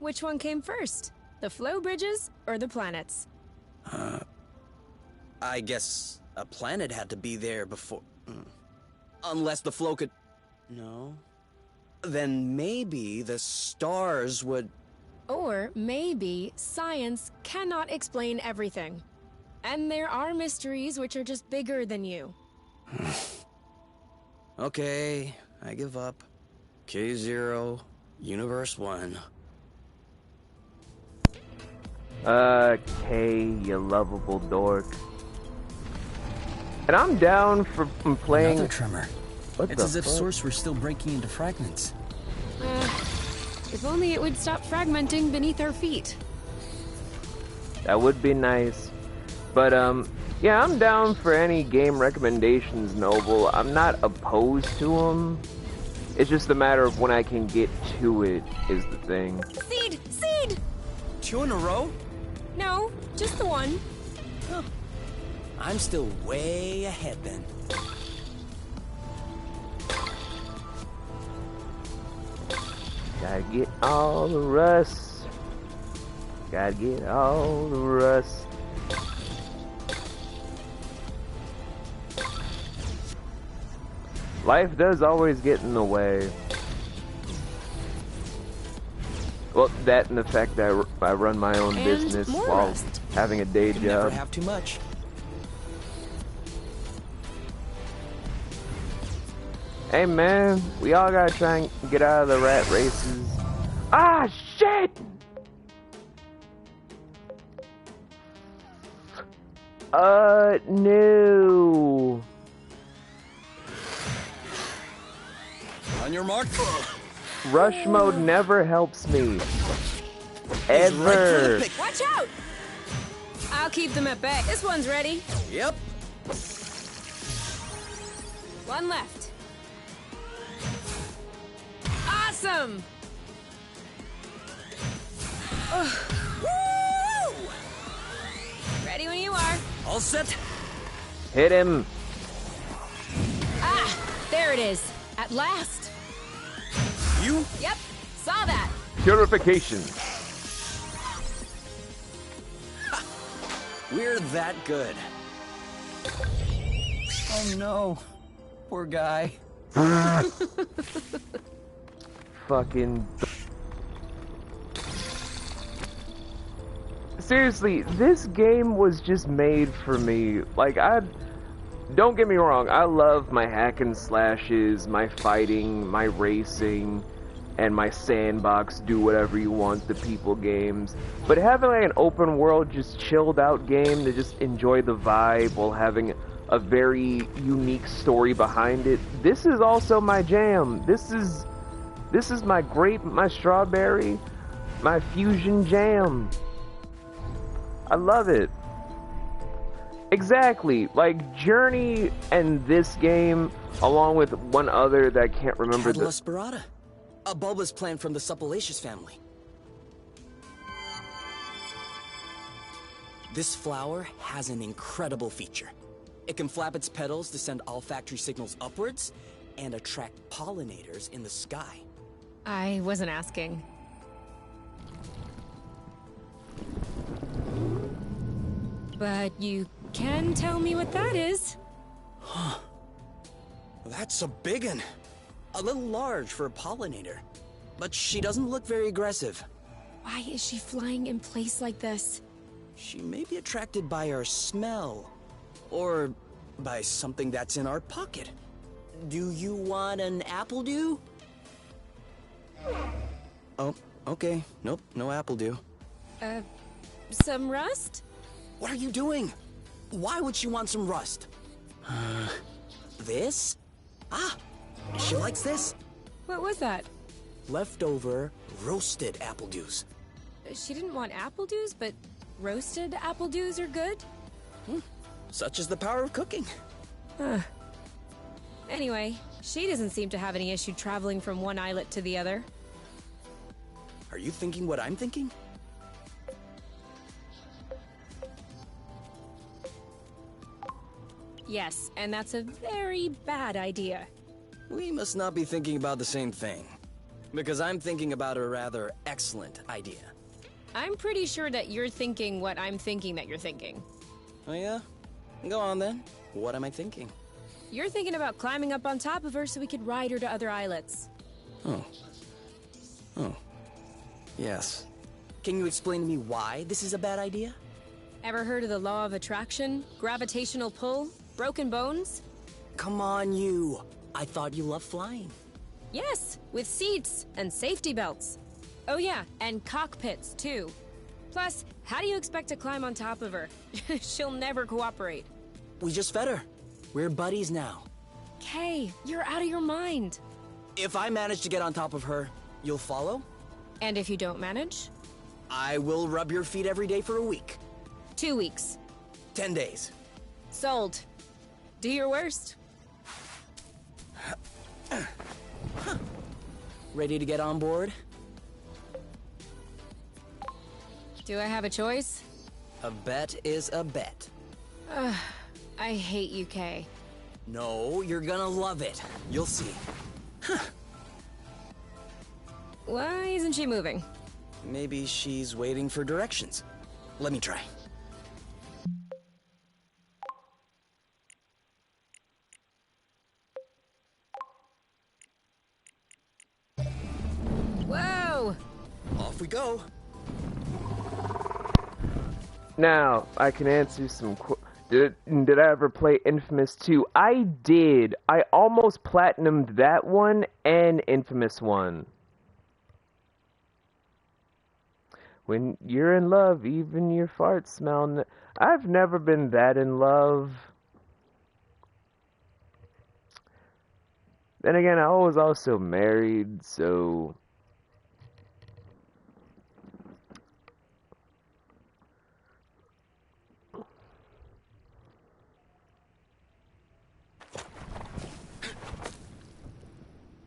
which one came first? The flow bridges or the planets? I guess a planet had to be there before... Unless the flow could... No. Then maybe the stars would... Or maybe science cannot explain everything. And there are mysteries which are just bigger than you. Okay, I give up. K0, Universe 1. K, you lovable dork. And I'm down for playing... Another tremor. What It's the as if fuck? Source were still breaking into fragments. If only it would stop fragmenting beneath our feet. That would be nice. But, yeah, I'm down for any game recommendations, Noble. I'm not opposed to them. It's just a matter of when I can get to it, is the thing. Seed! Seed! 2 in a row? No, just the one. Huh. I'm still way ahead then. Gotta get all the rust. Gotta get all the rust. Life does always get in the way. Well, that and the fact that I run my own And business more while rust. having a day You never job. have too much. Hey man, we all gotta try and get out of the rat races. Ah, shit! No. On your mark. Rush mode never helps me. He's right for the Ever. pick. Watch out! I'll keep them at bay. This one's ready. Yep. One left. Awesome! Woo! Ready when you are. All set. Hit him. Ah! There it is. At last. You? Yep. Saw that. Purification. We're that good. Oh no. Poor guy. Fucking. Seriously, this game was just made for me. Like, don't get me wrong, I love my hack and slashes, my fighting, my racing, and my sandbox, do whatever you want, the people games. But having like an open world, just chilled out game to just enjoy the vibe while having a very unique story behind it, this is also my jam. This is my grape, my strawberry, my fusion jam. I love it. Exactly, like Journey and this game, along with one other that I can't remember the... Catalyst Sperata. A bulbous plant from the Suppalaceous family. This flower has an incredible feature. It can flap its petals to send olfactory signals upwards and attract pollinators in the sky. I wasn't asking. But you can tell me what that is. That's a big one. A little large for a pollinator. But she doesn't look very aggressive. Why is she flying in place like this? She may be attracted by our smell. Or by something that's in our pocket. Do you want an apple dew? Oh, okay. Nope, no apple dew. Some rust? What are you doing? Why would she want some rust? This? Ah, she likes this. What was that? Leftover roasted apple dews. She didn't want apple dews, but roasted apple dews are good? Such is the power of cooking. Anyway, she doesn't seem to have any issue traveling from one islet to the other. Are you thinking what I'm thinking? Yes, and that's a very bad idea. We must not be thinking about the same thing. Because I'm thinking about a rather excellent idea. I'm pretty sure that you're thinking what I'm thinking that you're thinking. Oh yeah? Go on then. What am I thinking? You're thinking about climbing up on top of her so we could ride her to other islets. Oh. Yes. Can you explain to me why this is a bad idea? Ever heard of the law of attraction? Gravitational pull? Broken bones? Come on, you. I thought you loved flying. Yes, with seats and safety belts. Oh yeah, and cockpits too. Plus, how do you expect to climb on top of her? She'll never cooperate. We just fed her. We're buddies now. Kay, you're out of your mind. If I manage to get on top of her, you'll follow? And if you don't manage? I will rub your feet every day for a week. 2 weeks. 10 days. Sold. Do your worst. Ready to get on board? Do I have a choice? A bet is a bet. I hate you, Kay. No, you're gonna love it. You'll see. Why isn't she moving? Maybe she's waiting for directions. Let me try. Whoa! Off we go. Now, I can answer some did I ever play Infamous 2? I did. I almost platinumed that one and Infamous 1. When you're in love, even your farts smell. I've never been that in love. Then again, I was also married, so...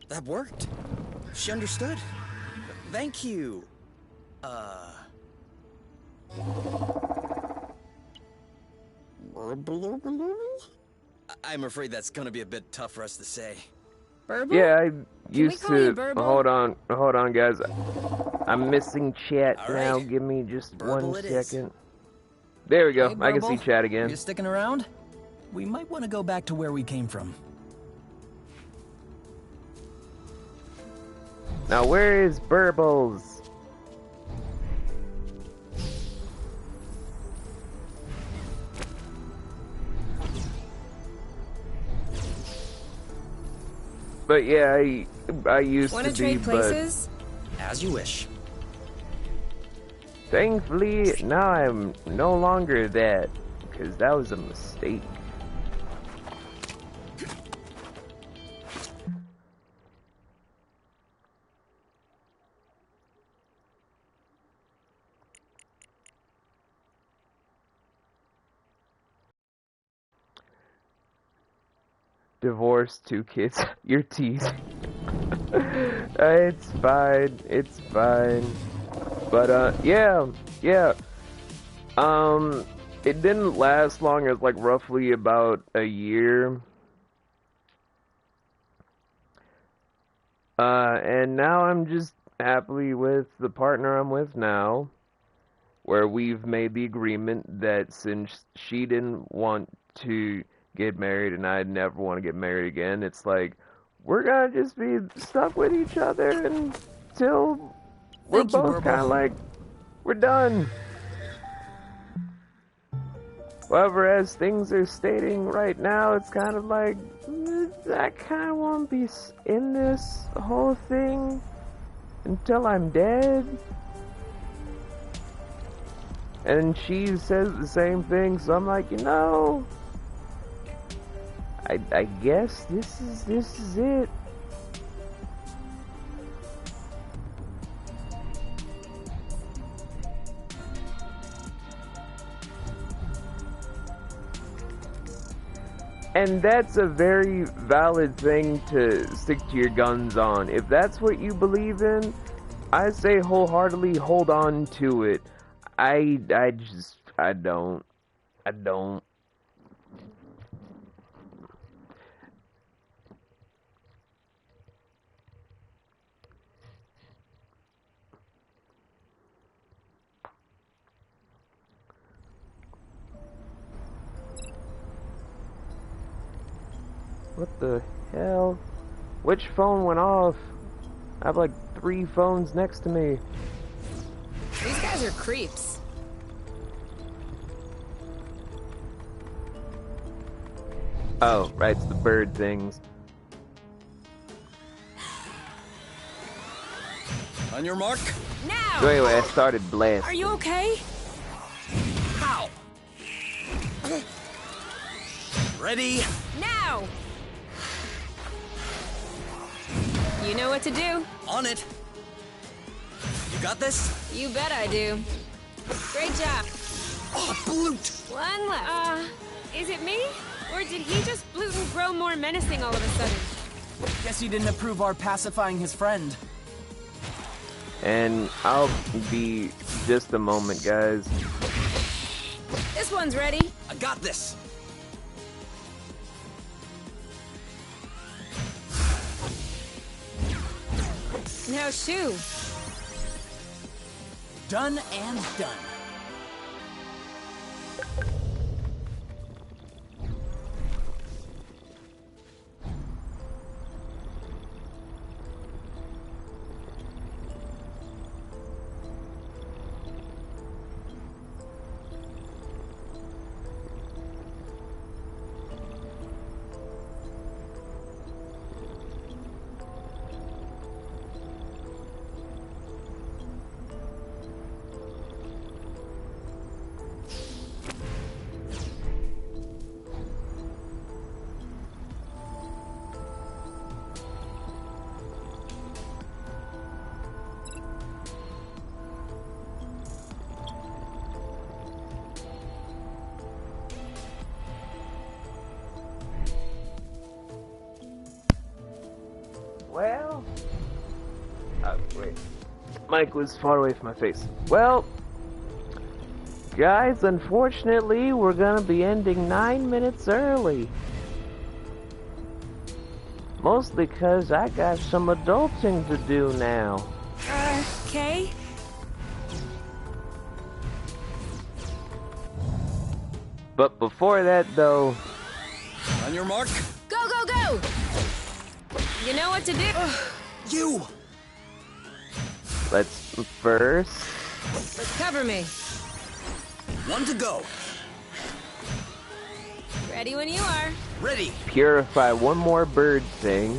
That worked. She understood. Thank you. I'm afraid that's gonna be a bit tough for us to say. Burble? Yeah, I Can used we call you to... Burble? Hold on, guys. I'm missing chat All now. right. Give me just Burble 1 it is. second. There we go. Hey, I can see Burble. chat again. You sticking around? We might want to go back to where we came from. Now, where is Burbles? But yeah, I used Want to to be, trade places? As you wish. but thankfully now I'm no longer that, because that was a mistake. Divorce, 2 kids. You're teasing. It's fine. It's fine. But yeah. It didn't last long. It was like roughly about a year. And now I'm just happily with the partner I'm with now, where we've made the agreement that since she didn't want to get married and I never want to get married again. It's like, we're gonna just be stuck with each other until we're Thank you, both kind of Burble. like, we're done. However, as things are stating right now, it's kind of like, I kind of want to be in this whole thing until I'm dead. And she says the same thing, so I'm like, I guess this is it. And that's a very valid thing to stick to your guns on. If that's what you believe in, I say wholeheartedly hold on to it. I don't. What the hell? Which phone went off? I have like 3 phones next to me. These guys are creeps. Oh, right, it's the bird things. On your mark. Now! So anyway, I started blasting. Are you okay? How? Ready? Now! You know what to do. On it. You got this? You bet I do. Great job. Oh, bloot! One left. Is it me? Or did he just bloot and grow more menacing all of a sudden? Guess you didn't approve our pacifying his friend. And I'll be just a moment, guys. This one's ready. I got this. Now shoo. Done and done. Well, wait. Mic was far away from my face. Well, guys, unfortunately, we're gonna be ending 9 minutes early. Mostly because I got some adulting to do now. Okay. But before that, though, On your mark. Go, go, go! You know what to do. You. let's first... Let's cover me. One to go. Ready when you are. Ready. purify one more bird thing.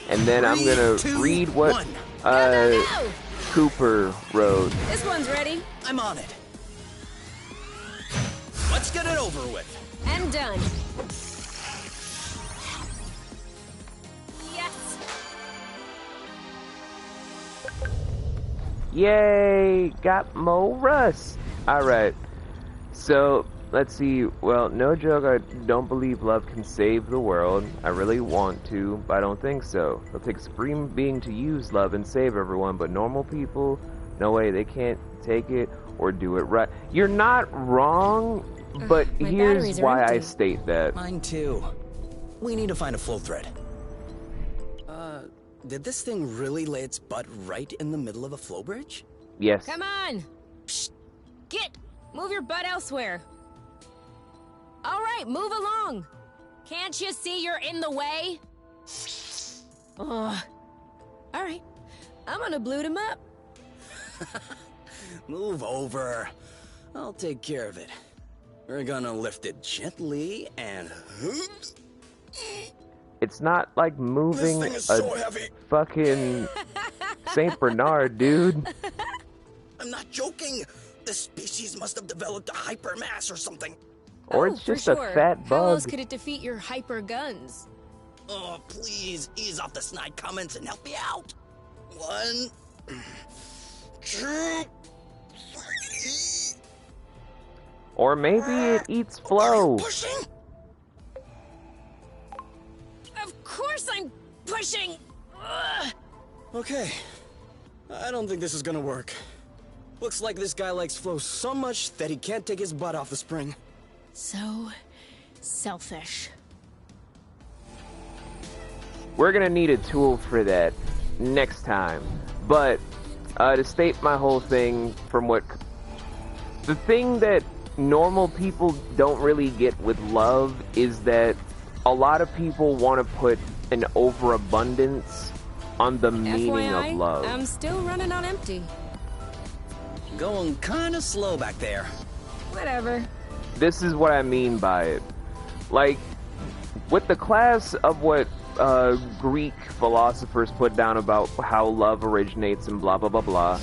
And then I'm 3, gonna 2, read what 1. Go, go, go! Cooper wrote. This one's ready. I'm on it. Let's get it over with. And done. Yes! Yay! Got Mo Russ! Alright. So, let's see. Well, no joke, I don't believe love can save the world. I really want to, but I don't think so. It'll take a supreme being to use love and save everyone, but normal people, no way, they can't take it or do it right. You're not wrong, but my here's batteries are why I empty. state that. Mine too. We need to find a flow thread. Did this thing really lay its butt right in the middle of a flow bridge? Yes. Come on! Get Move your butt elsewhere. All right, move along. Can't you see you're in the way? Ugh. All right, I'm gonna blue him up. Move over. I'll take care of it. We're gonna lift it gently and... It's not like moving This thing is a so heavy. fucking Saint Bernard, dude. I'm not joking. This species must have developed a hypermass or something. Or Oh, it's for just a sure. fat How else bug. could it defeat your hyper guns? Oh, please, ease off the snide comments and help me out. 1, 2, 3. Or maybe it eats Are Flo. you pushing? Of course I'm pushing! Ugh. Okay. I don't think this is gonna work. Looks like this guy likes Flo so much that he can't take his butt off the spring. So selfish. We're gonna need a tool for that next time. But, to state my whole thing from what... The thing that normal people don't really get with love is that a lot of people want to put an overabundance on the meaning FYI, of love. I'm still running on empty. Going kinda slow back there. Whatever. This is what I mean by it. Like, with the class of what Greek philosophers put down about how love originates and blah blah blah blah,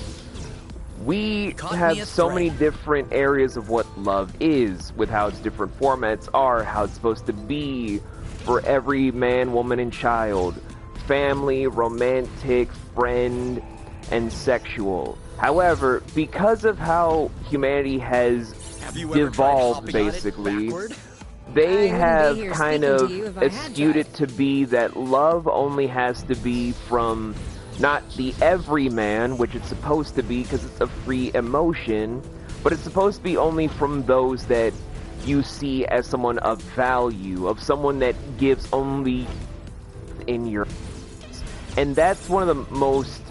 we Caught me have a so thread. many different areas of what love is, with how its different formats are, how it's supposed to be for every man, woman, and child, family, romantic, friend, and sexual. However, because of how humanity has Have you ever tried devolved, hopping on it basically, backward? they I wouldn't be have here kind speaking of to you if I had eschewed tried. it to be that love only has to be from not the everyman, which it's supposed to be because it's a free emotion, but it's supposed to be only from those that you see as someone of value, of someone that gives only in your... And that's one of the most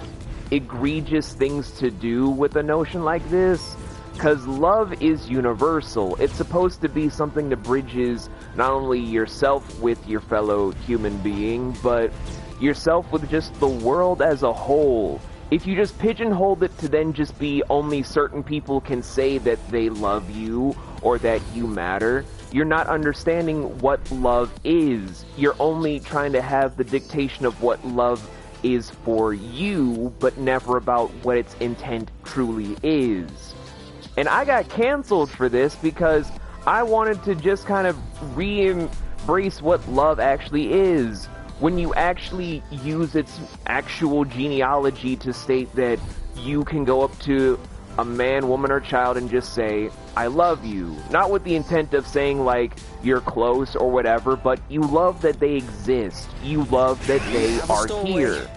egregious things to do with a notion like this, because love is universal. It's supposed to be something that bridges not only yourself with your fellow human being, but yourself with just the world as a whole. If you just pigeonhole it to then just be only certain people can say that they love you or that you matter, you're not understanding what love is. You're only trying to have the dictation of what love is for you, but never about what its intent truly is. And I got canceled for this because I wanted to just kind of re-embrace what love actually is. When you actually use its actual genealogy to state that you can go up to a man, woman, or child and just say, I love you. Not with the intent of saying, like, you're close or whatever, but you love that they exist. You love that they are here.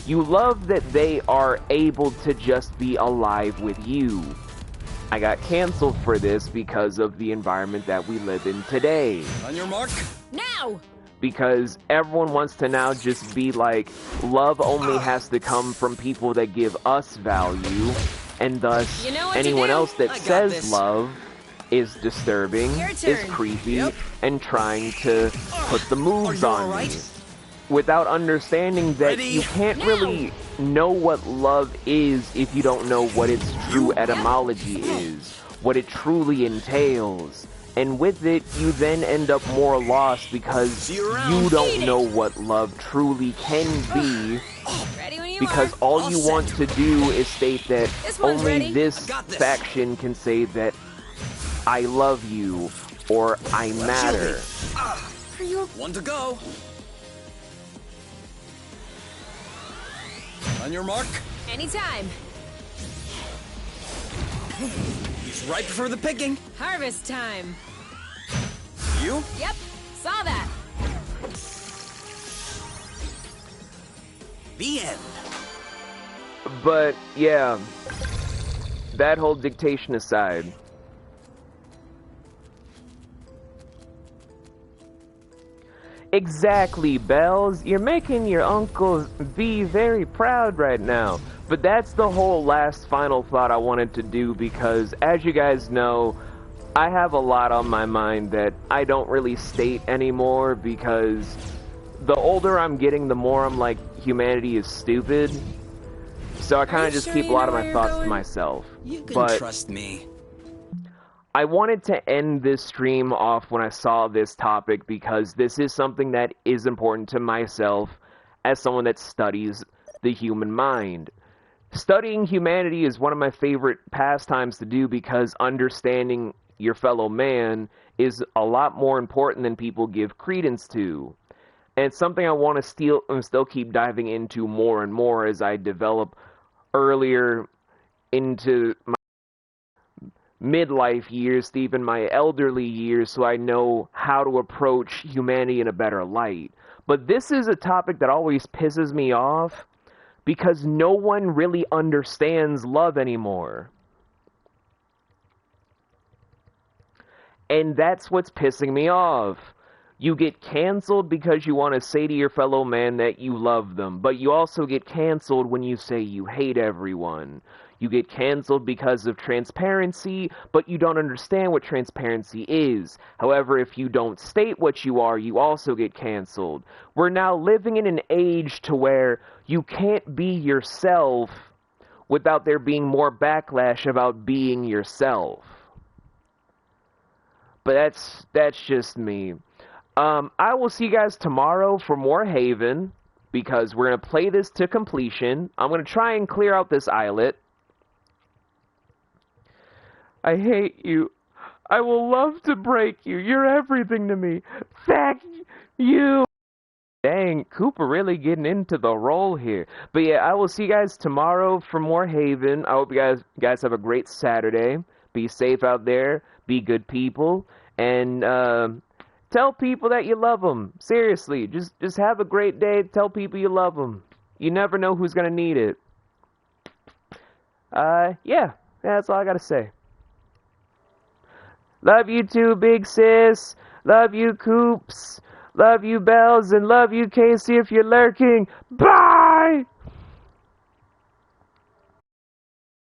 You love that they are able to just be alive with you. I got canceled for this because of the environment that we live in today. On your mark. Now! Because everyone wants to now just be like, love only has to come from people that give us value, and thus You know what to anyone do. else that I got says this. love is disturbing, Your is turn. creepy, Yep. and trying to put the moves you on alright? me. Without understanding that Ready? you can't Now. really know what love is if you don't know what its true etymology is, what it truly entails. And with it, you then end up more lost because See you around. you don't Eat it. know what love truly can be, Ready when you because are. all All you set. want to do is state that This one's only ready. this I got this. faction can say that I love you or I matter. Are you One to go. On your mark. anytime? He's ripe for the picking. Harvest time. You? Yep, saw that. The end. But yeah, that whole dictation aside, exactly, Bells. You're making your Uncle V very proud right now. But that's the whole last final thought I wanted to do, because as you guys know, I have a lot on my mind that I don't really state anymore, because the older I'm getting, the more I'm like, humanity is stupid. So I kind of just keep a lot of my thoughts to myself. You can trust me. I wanted to end this stream off when I saw this topic, because this is something that is important to myself as someone that studies the human mind. Studying humanity is one of my favorite pastimes to do, because understanding your fellow man is a lot more important than people give credence to. And it's something I want to still keep diving into more and more as I develop earlier into my midlife years to even my elderly years, so I know how to approach humanity in a better light. But this is a topic that always pisses me off, because no one really understands love anymore. And that's what's pissing me off. You get canceled because you want to say to your fellow man that you love them, but you also get canceled when you say you hate everyone. You get canceled because of transparency, but you don't understand what transparency is. However, if you don't state what you are, you also get canceled. We're now living in an age to where you can't be yourself without there being more backlash about being yourself. But that's just me. I will see you guys tomorrow for more Haven, because we're going to play this to completion. I'm going to try and clear out this islet. I hate you. I will love to break you. You're everything to me. Thank you. Dang, Cooper really getting into the role here. But yeah, I will see you guys tomorrow for more Haven. I hope you guys have a great Saturday. Be safe out there. Be good people. And tell people that you love them. Seriously, just have a great day. Tell people you love them. You never know who's going to need it. Yeah, that's all I got to say. Love you too, big sis. Love you, Coops. Love you, Bells. And love you, Casey, if you're lurking. Bye!